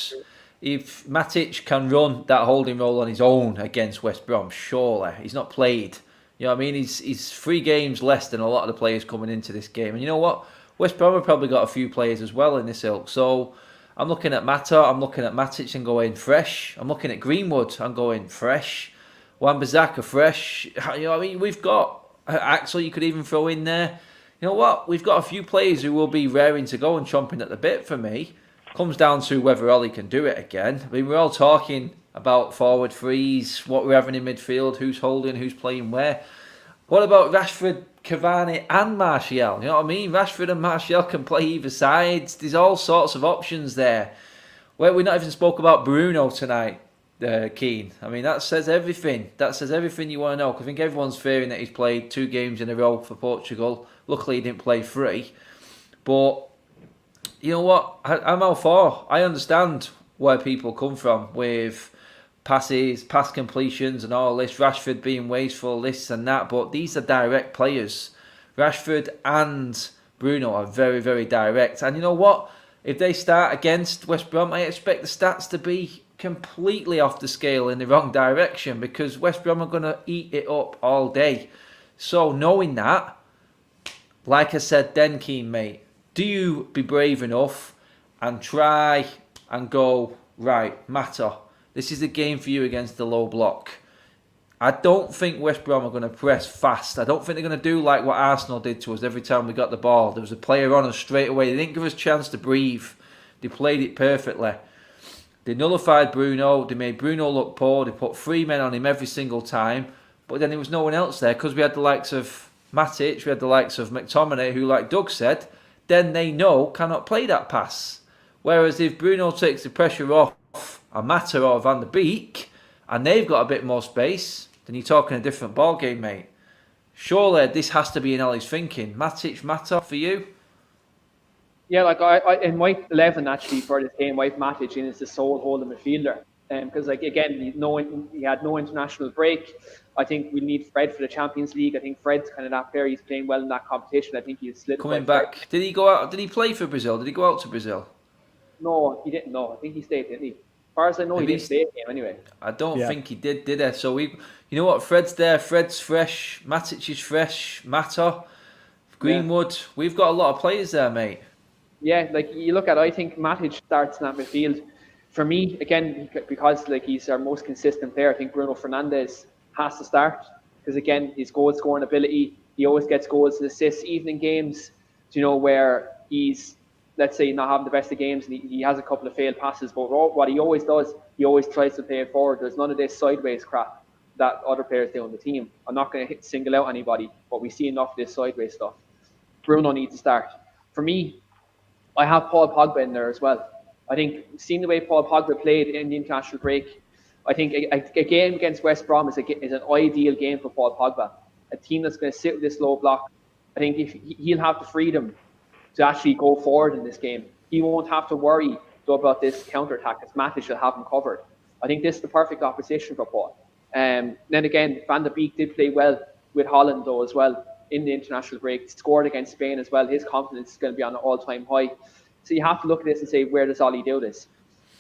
If Matic can run that holding role on his own against West Brom, surely he's not played. You know what I mean? He's 3 games less than a lot of the players coming into this game. And you know what? West Brom have probably got a few players as well in this ilk. So I'm looking at Mata, I'm looking at Matic and going fresh. I'm looking at Greenwood and going fresh. Wan-Bissaka fresh. You know what I mean? We've got Axel you could even throw in there. You know what? We've got a few players who will be raring to go and chomping at the bit for me. Comes down to whether Ollie can do it again. I mean, we're all talking about forward threes, what we're having in midfield, who's holding, who's playing where. What about Rashford, Cavani and Martial? You know what I mean? Rashford and Martial can play either sides. There's all sorts of options there. Well, we not even spoke about Bruno tonight, Keane. I mean, that says everything. That says everything you want to know. Because I think everyone's fearing that he's played 2 games in a row for Portugal. Luckily, he didn't play 3. But you know what? I'm all for. I understand where people come from with passes, pass completions and all this. Rashford being wasteful, this and that. But these are direct players. Rashford and Bruno are very, very direct. And you know what? If they start against West Brom, I expect the stats to be completely off the scale in the wrong direction because West Brom are going to eat it up all day. So knowing that, like I said then, Keane, mate, do you be brave enough and try and go, right, Mata, this is the game for you against the low block. I don't think West Brom are going to press fast. I don't think they're going to do like what Arsenal did to us every time we got the ball. There was a player on us straight away. They didn't give us a chance to breathe. They played it perfectly. They nullified Bruno. They made Bruno look poor. They put 3 men on him every single time. But then there was no one else there because we had the likes of Matic, we had the likes of McTominay, who, like Doug said, then they know cannot play that pass. Whereas if Bruno takes the pressure off a Mata or Van der Beek and they've got a bit more space, then you're talking a different ball game, mate. Surely this has to be in Ollie's thinking. Matic, Mata for you? Yeah, like I in my 11 actually for this game, I have Matic in as the sole holding midfielder. Because like again, he had no international break. I think we need Fred for the Champions League. I think Fred's kind of that player. He's playing well in that competition. I think he's slid coming back. Fred. Did he go out? Did he play for Brazil? Did he go out to Brazil? No, he didn't. No, I think he stayed, didn't he? As far as I know, he didn't stay game anyway. I don't think he did he? So you know what? Fred's there. Fred's fresh. Matic is fresh. Mata, Greenwood. Yeah. We've got a lot of players there, mate. Yeah, like you look at, I think Matic starts in that midfield. For me, again, because like he's our most consistent player, I think Bruno Fernandes has to start because again, his goal scoring ability, he always gets goals and assists, even in games, where he's, let's say, not having the best of games and he has a couple of failed passes. But what he always does, he always tries to play it forward. There's none of this sideways crap that other players do on the team. I'm not going to single out anybody, but we see enough of this sideways stuff. Bruno needs to start. For me, I have Paul Pogba in there as well. I think seeing the way Paul Pogba played in the international break, I think a game against West Brom is an ideal game for Paul Pogba. A team that's going to sit with this low block, I think if he'll have the freedom to actually go forward in this game, he won't have to worry though about this counter-attack, as Matic will have him covered. I think this is the perfect opposition for Paul. Then again, Van de Beek did play well with Holland though as well in the international break, scored against Spain as well. His confidence is going to be on an all-time high. So you have to look at this and say, where does Ollie do this?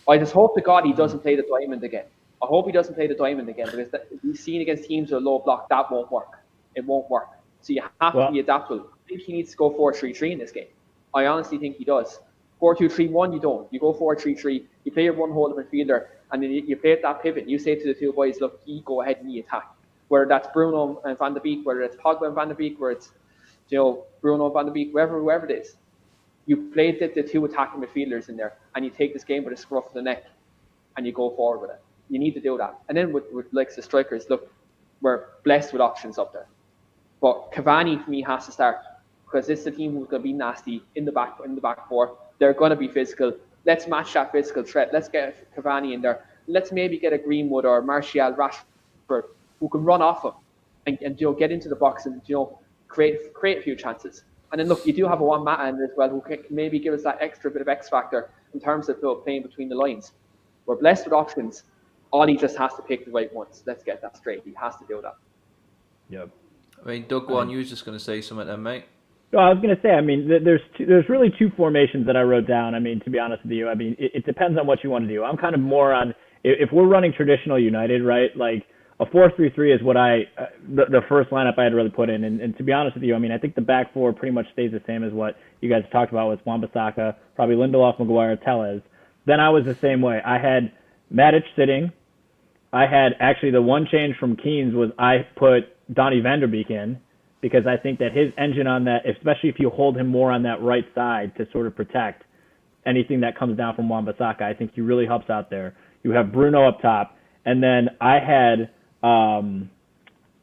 I just hope to God he doesn't play the diamond again. I hope he doesn't play the diamond again, because we've seen against teams with a low block, that won't work. It won't work. So you have to be adaptable. I think he needs to go 4-3-3 in this game. I honestly think he does. 4-2-3-1, you don't. You go 4-3-3, you play your one hold midfielder, and then you play at that pivot. You say to the two boys, look, you go ahead and you attack. Whether that's Bruno and Van de Beek, whether it's Pogba and Van de Beek, whether it's Bruno and Van de Beek, whoever it is. You play the two attacking midfielders in there, and you take this game with a scruff of the neck, and you go forward with it. You need to do that. And then with like the strikers, look, we're blessed with options up there. But Cavani, for me, has to start, because this is a team who's going to be nasty in the back four. They're going to be physical. Let's match that physical threat. Let's get Cavani in there. Let's maybe get a Greenwood or Martial, Rashford, who can run off him and get into the box and create a few chances. And then look, you do have a Juan Mata in there as well, who can maybe give us that extra bit of X factor in terms of playing between the lines. We're blessed with options. Ollie just has to pick the right ones. Let's get that straight. He has to do that. Yep. I mean, Doug, go on. You were just going to say something then, mate. Well, I was going to say, I mean, there's really two formations that I wrote down. I mean, to be honest with you, I mean, it depends on what you want to do. I'm kind of more on, if we're running traditional United, right, like a 4-3-3 is what the first lineup I had really put in. And to be honest with you, I mean, I think the back four pretty much stays the same as what you guys talked about with Wan-Bissaka, probably Lindelof, Maguire, Tellez. Then I was the same way. I had Matic sitting. I had actually the one change from Keane's was I put Donny van der Beek in, because I think that his engine on that, especially if you hold him more on that right side to sort of protect anything that comes down from Wan-Bissaka, I think he really helps out there. You have Bruno up top, and then I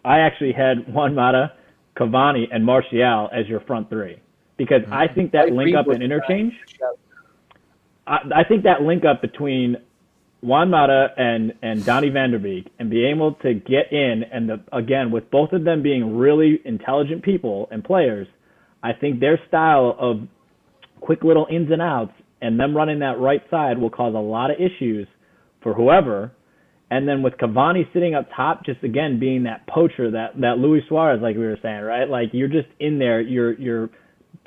actually had Juan Mata, Cavani, and Martial as your front three, because I think that link up and interchange. I think that link up between Juan Mata and Donny van der Beek and being able to get in, and again, with both of them being really intelligent people and players, I think their style of quick little ins and outs and them running that right side will cause a lot of issues for whoever. And then with Cavani sitting up top, just again being that poacher, that Luis Suarez, like we were saying, right? Like you're just in there, you're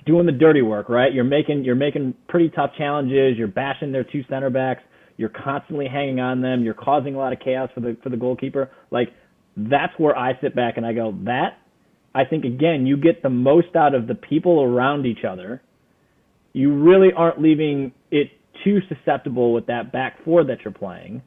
doing the dirty work, right? You're making pretty tough challenges. You're bashing their two center backs. You're constantly hanging on them. You're causing a lot of chaos for the goalkeeper. Like, that's where I sit back and I go, I think, again, you get the most out of the people around each other. You really aren't leaving it too susceptible with that back four that you're playing.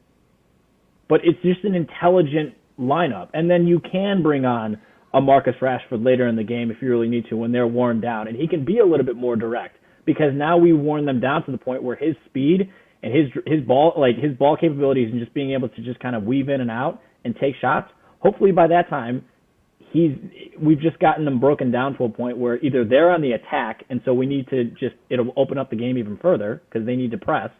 But it's just an intelligent lineup. And then you can bring on a Marcus Rashford later in the game if you really need to when they're worn down. And he can be a little bit more direct, because now we've worn them down to the point where his speed and his ball capabilities and just being able to just kind of weave in and out and take shots. Hopefully by that time, we've just gotten them broken down to a point where either they're on the attack, and so we need to it'll open up the game even further because they need to press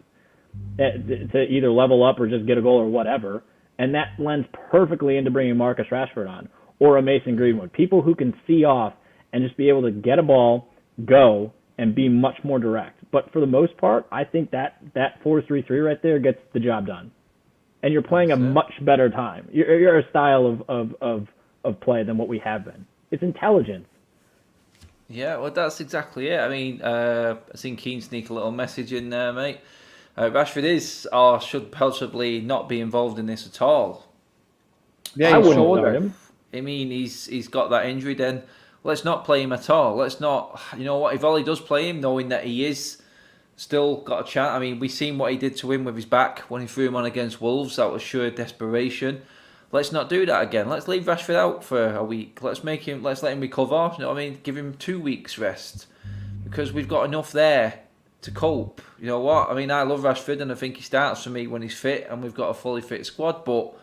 to either level up or just get a goal or whatever. And that lends perfectly into bringing Marcus Rashford on or a Mason Greenwood. People who can see off and just be able to get a ball, go, and be much more direct. But for the most part, I think that 4-3-3 right there gets the job done. And you're playing a much better time. You're a style of play than what we have been. It's intelligence. Yeah, well, that's exactly it. I mean, I've seen Keane sneak a little message in there, mate. Rashford is or should possibly not be involved in this at all. Yeah, I wouldn't start him. I mean, he's got that injury. Then let's not play him at all. Let's not. You know what? If Ollie does play him, knowing that he is still got a chance. I mean, we've seen what he did to him with his back when he threw him on against Wolves. That was sheer desperation. Let's not do that again. Let's leave Rashford out for a week. Let's let him recover. You know what I mean? Give him 2 weeks rest, because we've got enough there to cope. You know what? I mean, I love Rashford and I think he starts for me when he's fit, and we've got a fully fit squad. But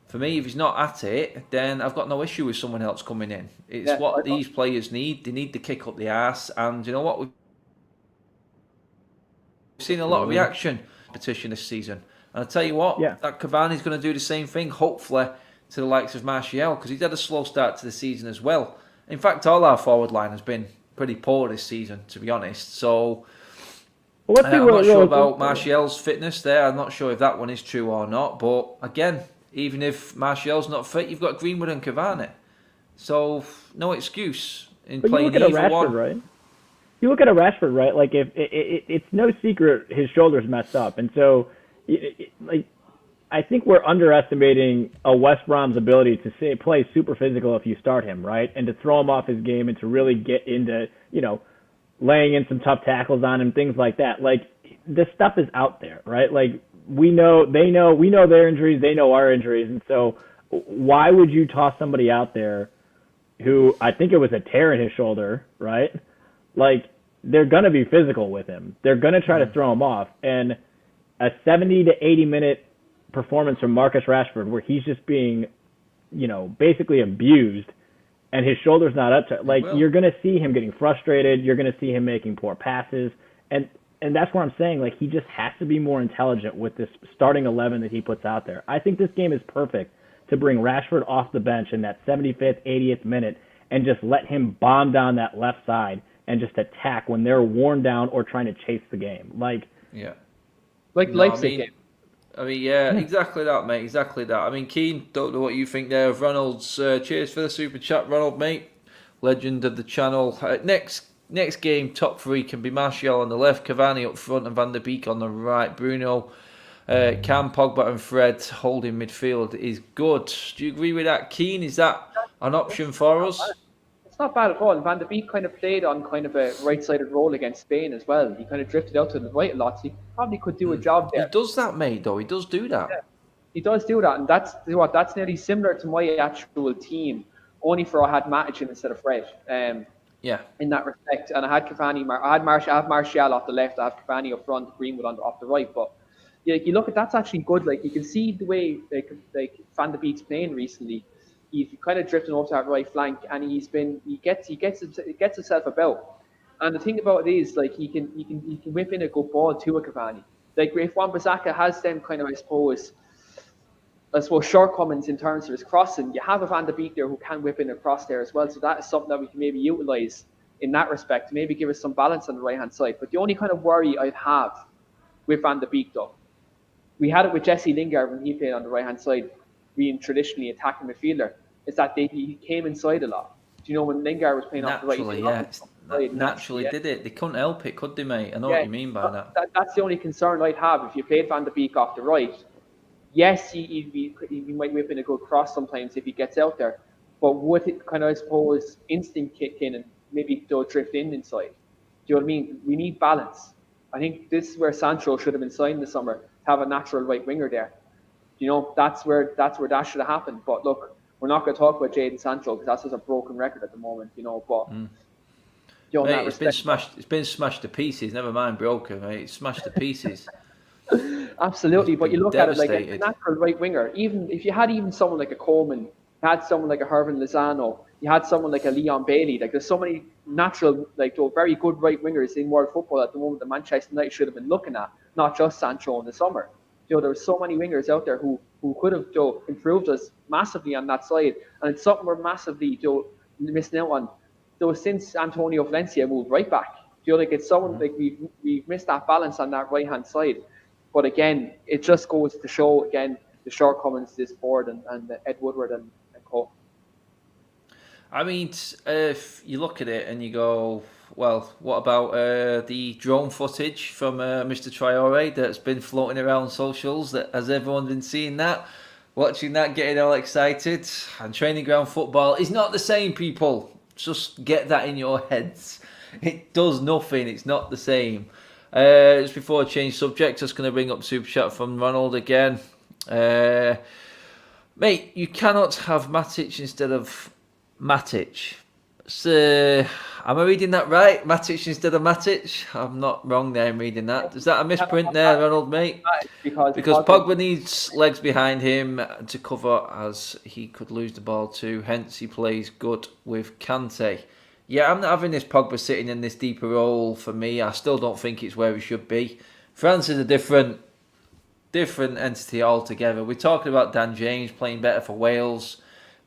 for me, if he's not at it, then I've got no issue with someone else coming in. It's what these players need. They need to kick up the arse, and you know what? We've seen a lot of reaction competition this season. And I'll tell you what, that Cavani's going to do the same thing, hopefully, to the likes of Martial, because he's had a slow start to the season as well. In fact, all our forward line has been pretty poor this season, to be honest. So I'm not sure about Martial's fitness there. I'm not sure if that one is true or not. But again, even if Martial's not fit, you've got Greenwood and Cavani. So no excuse in playing either one. Right? You look at a Rashford, right? Like if it's no secret his shoulder's messed up, and so I think we're underestimating a West Brom's ability to play super physical if you start him, right? And to throw him off his game and to really get into, laying in some tough tackles on him, things like that. Like, this stuff is out there, right? Like, we know their injuries, they know our injuries. And so why would you toss somebody out there who, I think it was a tear in his shoulder, right? Like, they're going to be physical with him. They're going to try to throw him off. And a 70 to 80 minute performance from Marcus Rashford where he's just being, basically abused and his shoulder's not up to, like, you're going to see him getting frustrated. You're going to see him making poor passes. And that's where I'm saying, like, he just has to be more intelligent with this starting 11 that he puts out there. I think this game is perfect to bring Rashford off the bench in that 75th, 80th minute and just let him bomb down that left side and just attack when they're worn down or trying to chase the game. Like Leipzig game. I mean, yeah, exactly that, mate. Exactly that. I mean, Keane, don't know what you think there of Ronald's. Cheers for the super chat, Ronald, mate. Legend of the channel. Next game, top three can be Martial on the left, Cavani up front, and Van der Beek on the right. Bruno, Cam, Pogba, and Fred holding midfield is good. Do you agree with that, Keane? Is that an option for us? It's not bad at all. And Van der Beek kind of played on kind of a right-sided role against Spain as well. He kind of drifted out to the right a lot, so he probably could do a job there. He does that, mate, though. He does do that. Yeah, he does do that, and that's nearly similar to my actual team, only for I had Matic instead of Fred. Yeah. In that respect, and I had Cavani, I have Martial off the left, I have Cavani up front, Greenwood off the right. But yeah, you look at that's actually good. Like, you can see the way like Van der Beek's playing recently. He's kind of drifting off that right flank, and he gets himself about. And the thing about it is, like, he can whip in a good ball to a Cavani. Like, if Wan-Bissaka has them kind of, I suppose shortcomings in terms of his crossing, you have a Van der Beek there who can whip in a cross there as well. So that is something that we can maybe utilise in that respect, maybe give us some balance on the right hand side. But the only kind of worry I'd have with Van der Beek, though, we had it with Jesse Lingard when he played on the right hand side, being traditionally attacking midfielder, is that he came inside a lot. Do you know when Lingard was playing off the right? Naturally did it. They couldn't help it, could they, mate? I know what you mean by that. That's the only concern I'd have if you played Van der Beek off the right. Yes, he might whip in a good cross sometimes if he gets out there, but would it kind of, I suppose, instinct kick in and maybe go drift inside? Do you know what I mean? We need balance. I think this is where Sancho should have been signed this summer, to have a natural right winger there. You know, that's where that should have happened. But look, we're not going to talk about Jadon Sancho because that's just a broken record at the moment, you know. But mate, it's been smashed to pieces. Never mind broken, mate. It's smashed to pieces. Absolutely, but you look at it like a natural right winger. Even if you had someone like a Coleman, you had someone like a Hervin Lozano, you had someone like a Leon Bailey. Like, there's so many natural, very good right wingers in world football at the moment that Manchester United should have been looking at, not just Sancho in the summer. There were so many wingers out there who could have improved us massively on that side, and it's something we're massively missing out on. Since Antonio Valencia moved right back, it's someone like we've missed that balance on that right hand side. But again, it just goes to show again the shortcomings this board and Ed Woodward and co. I mean, if you look at it and you go, well, what about the drone footage from Mr. Traore that's been floating around socials? Has everyone been seeing that? Watching that, getting all excited? And training ground football is not the same, people. Just get that in your heads. It does nothing. It's not the same. Just before I change subject, just going to bring up super chat from Ronald again. Mate, you cannot have Matic instead of Matic. Am I reading that right? Matic instead of Matic? I'm not wrong there in reading that. Is that a misprint there, Ronald, mate? Because Pogba needs legs behind him to cover, as he could lose the ball too. Hence, he plays good with Kante. Yeah, I'm not having this Pogba sitting in this deeper role for me. I still don't think it's where he should be. France is a different entity altogether. We're talking about Dan James playing better for Wales.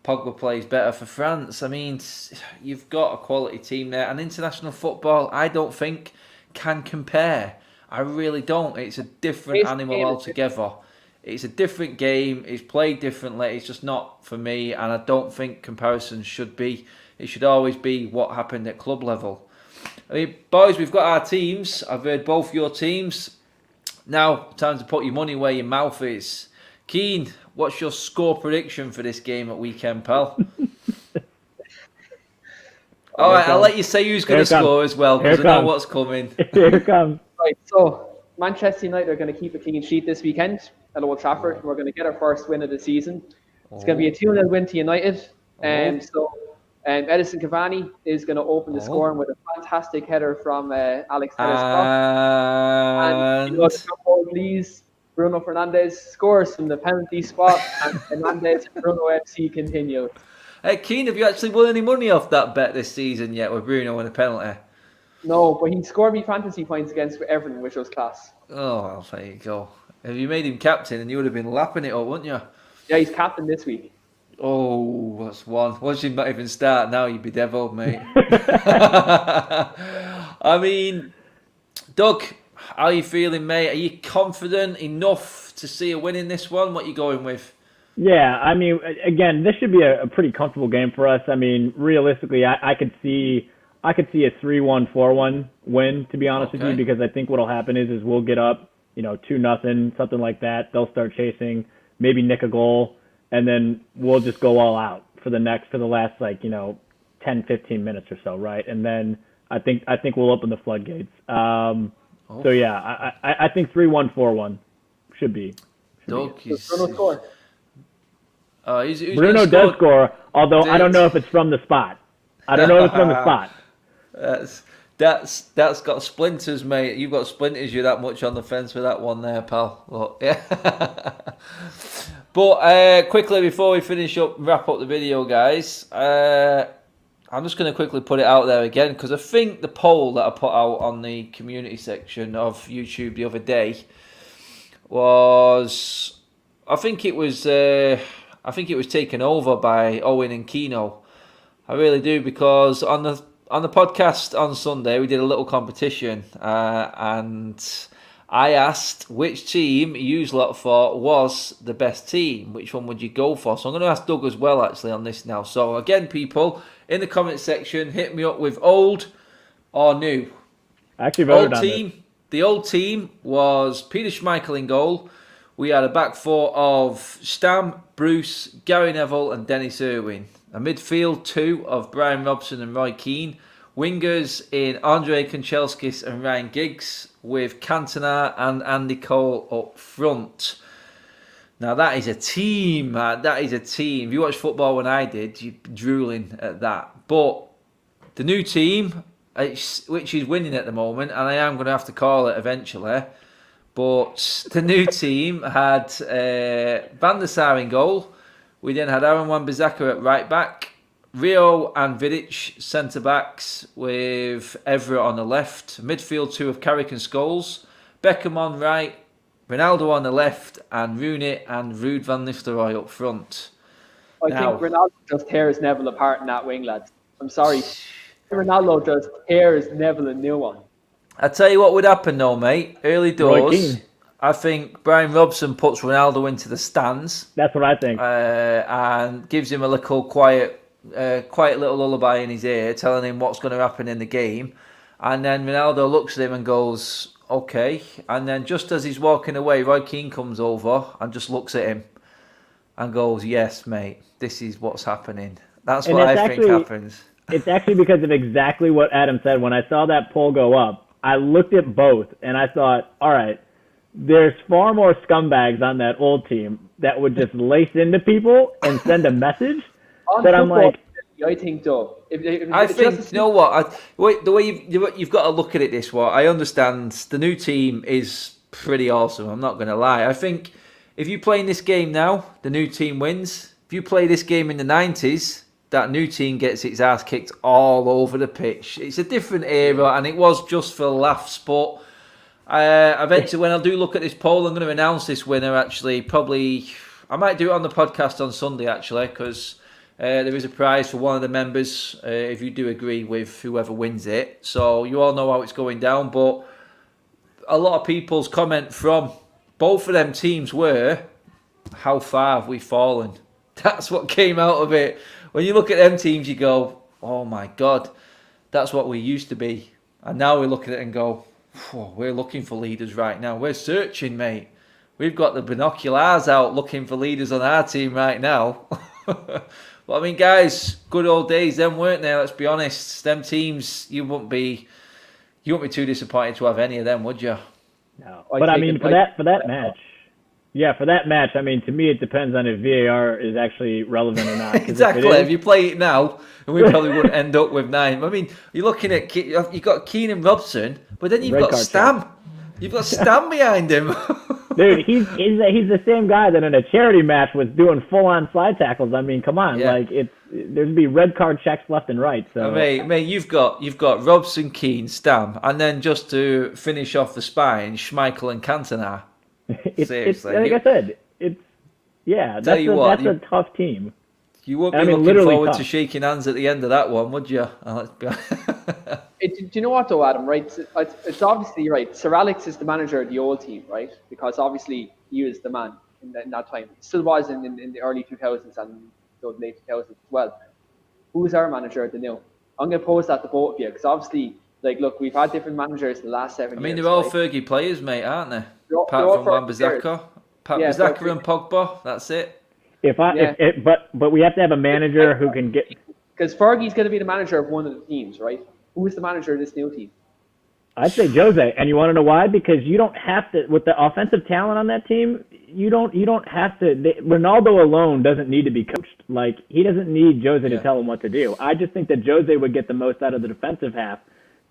Pogba plays better for France. I mean, you've got a quality team there. And international football, I don't think, can compare. I really don't. It's a different animal altogether. It's a different game. It's played differently. It's just not for me. And I don't think comparisons should be. It should always be what happened at club level. I mean, boys, we've got our teams. I've heard both your teams. Now, time to put your money where your mouth is. Keane, what's your score prediction for this game at weekend, pal? All right, I'll let you say who's going to score as well, because I know what's coming. Here it comes. Right, so Manchester United are going to keep a clean sheet this weekend at Old Trafford. We're going to get our first win of the season. It's going to be a 2-0 win to United. Edison Cavani is going to open the scoring with a fantastic header from Alex Telles-Scott. And Ole'S, Bruno Fernandes scores from the penalty spot, and Fernandes and Bruno FC continue. Hey, Keane, have you actually won any money off that bet this season yet with Bruno and a penalty? No, but he scored me fantasy points against Everton, which was class. Oh, well, there you go. If you made him captain, and you would have been lapping it up, wouldn't you? Yeah, he's captain this week. Oh, that's one. Once you'd not even start, now you'd be devilled, mate. I mean, Doug, how are you feeling, mate? Are you confident enough to see a win in this one? What are you going with? Yeah, I mean, again, this should be a pretty comfortable game for us. I mean, realistically, I could see a 3-1, 4-1 win, to be honest with you, because I think what'll happen is we'll get up, 2-0, something like that. They'll start chasing, maybe nick a goal, and then we'll just go all out for the last 10, 15 minutes or so, right? And then I think we'll open the floodgates. So yeah, I think 3-1, 4-1 should be. Bruno score. Bruno does score, although I don't know if it's from the spot. That's got splinters, mate. You've got splinters. You're that much on the fence with that one there, pal. Look, yeah. But quickly before we wrap up the video, guys, I'm just going to quickly put it out there again, because I think the poll that I put out on the community section of YouTube the other day was, I think it was taken over by Owen and Keno. I really do, because on the podcast on Sunday we did a little competition, and I asked which team you lot thought was the best team. Which one would you go for? So I'm going to ask Doug as well, actually, on this now. So again, people, in the comment section, hit me up with old or new. I actually voted on this. The old team was Peter Schmeichel in goal. We had a back four of Stam, Bruce, Gary Neville and Dennis Irwin. A midfield two of Brian Robson and Roy Keane. Wingers in Andre Kanchelskis and Ryan Giggs, with Cantona and Andy Cole up front. Now that is a team. If you watched football when I did, you'd be drooling at that. But the new team, which is winning at the moment, and I am going to have to call it eventually, but the new team had Van der Sar in goal. We then had Aaron Wan-Bissaka at right back, Rio and Vidic centre backs, with Everett on the left. Midfield two of Carrick and Scholes. Beckham on right, Ronaldo on the left, and Rooney and Ruud van Nistelrooy up front. I think Ronaldo just tears Neville apart in that wing, lads. I'm sorry. Ronaldo just tears Neville a new one. I tell you what would happen though, mate. Early doors, I think Brian Robson puts Ronaldo into the stands. That's what I think. And gives him a little quiet little lullaby in his ear, telling him what's going to happen in the game. And then Ronaldo looks at him and goes, okay. And then just as he's walking away, Roy Keane comes over and just looks at him and goes, yes, mate, this is what's happening. That's what I think happens. It's actually because of exactly what Adam said. When I saw that poll go up, I looked at both and I thought, all right, there's far more scumbags on that old team that would just lace into people and send a message. That I'm like, I think so. I think, you know what? The way you've got to look at it this way, I understand the new team is pretty awesome. I'm not going to lie. I think if you play in this game now, the new team wins. If you play this game in the 90s, that new team gets its ass kicked all over the pitch. It's a different era, and it was just for laughs. But eventually, when I do look at this poll, I'm going to announce this winner. Actually, probably I might do it on the podcast on Sunday. Actually, because There is a prize for one of the members if you do agree with whoever wins it. So you all know how it's going down. But a lot of people's comment from both of them teams were, how far have we fallen? That's what came out of it. When you look at them teams, you go, oh my God, that's what we used to be. And now we look at it and go, we're looking for leaders right now. We're searching, mate. We've got the binoculars out looking for leaders on our team right now. But I mean, guys, good old days then, weren't they? Let's be honest. Them teams, you wouldn't be too disappointed to have any of them, would you? No. But I mean, for that match. Yeah, for that match, I mean, to me, it depends on if VAR is actually relevant or not. Exactly. If you play it now, we probably wouldn't end up with 9. I mean, you're looking at, you've got Keenan Robson, but then you've got Stam. You've got Stam behind him. Dude, he's the same guy that in a charity match was doing full-on slide tackles. I mean, come on, like there'd be red card checks left and right. So, mate, you've got Robson, Keane, Stam, and then just to finish off the spine, Schmeichel and Cantona. Seriously, like I said, that's a tough team. You wouldn't be looking forward to shaking hands at the end of that one, would you? Do you know what though, Adam? Right, it's obviously right. Sir Alex is the manager of the old team, right? Because obviously he was the man in that time. He still was in the early 2000s and the late 2000s as well. Who's our manager at the new? I'm going to pose that to both of you because obviously, like, look, we've had different managers in the last 7 years. I mean, they're all Fergie players, mate, aren't they? Apart from Wan-Bissaka, Wan-Bissaka and Pogba. That's it. But we have to have a manager who can get. Because Fergie's going to be the manager of one of the teams, right? Who is the manager of this new team? I'd say Jose, and you want to know why? Because you don't have to, with the offensive talent on that team, you don't have to. Ronaldo alone doesn't need to be coached. Like, he doesn't need Jose to tell him what to do. I just think that Jose would get the most out of the defensive half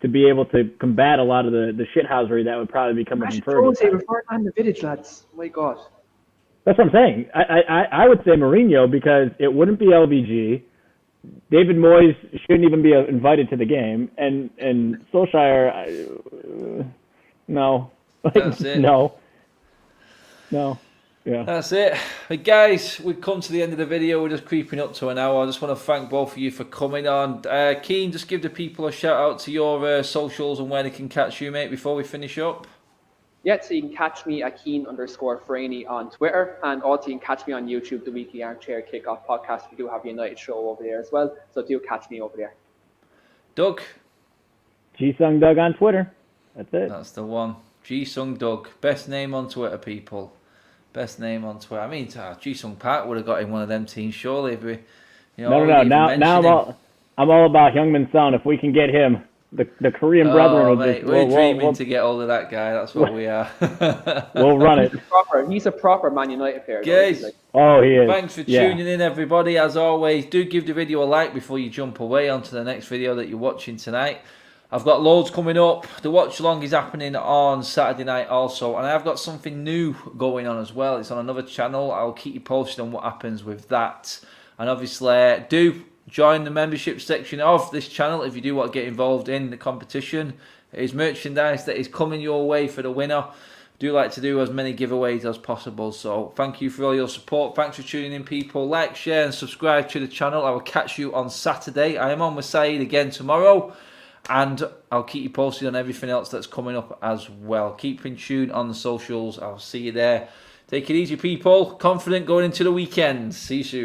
to be able to combat a lot of the shithousery that would probably be coming from Fergie. Jose referred on the Vidic, lads. Oh my God. That's what I'm saying. I would say Mourinho because it wouldn't be LVG. David Moyes shouldn't even be invited to the game, and Solskjaer, no, that's it. no, yeah. That's it. But guys, we've come to the end of the video. We're just creeping up to an hour. I just want to thank both of you for coming on. Keen, just give the people a shout out to your socials and where they can catch you, mate, before we finish up. Yeah, so you can catch me at Keen_Franey on Twitter, and also you can catch me on YouTube, the weekly Armchair Kickoff podcast. We do have a United show over there as well, so do catch me over there. Doug? G-Sung Doug on Twitter. That's it. That's the one. G-Sung Doug. Best name on Twitter, people. Best name on Twitter. I mean, G-Sung Park would have got in one of them teams, surely. If we, no. Now I'm all about Heung-min Son. If we can get him. The Korean brethren will just... We're dreaming to get hold of that guy. That's what we are. We'll run it. He's a proper Man United player. Guys, oh, he is. Thanks for tuning in, everybody. As always, do give the video a like before you jump away onto the next video that you're watching tonight. I've got loads coming up. The watch along is happening on Saturday night also. And I've got something new going on as well. It's on another channel. I'll keep you posted on what happens with that. And obviously, do join the membership section of this channel if you do want to get involved in the competition. It is merchandise that is coming your way for the winner. Do like to do as many giveaways as possible. So thank you for all your support. Thanks for tuning in, people. Like, share and subscribe to the channel. I will catch you on Saturday. I am on with Saeed again tomorrow. And I'll keep you posted on everything else that's coming up as well. Keep in tune on the socials. I'll see you there. Take it easy, people. Confident going into the weekend. See you soon.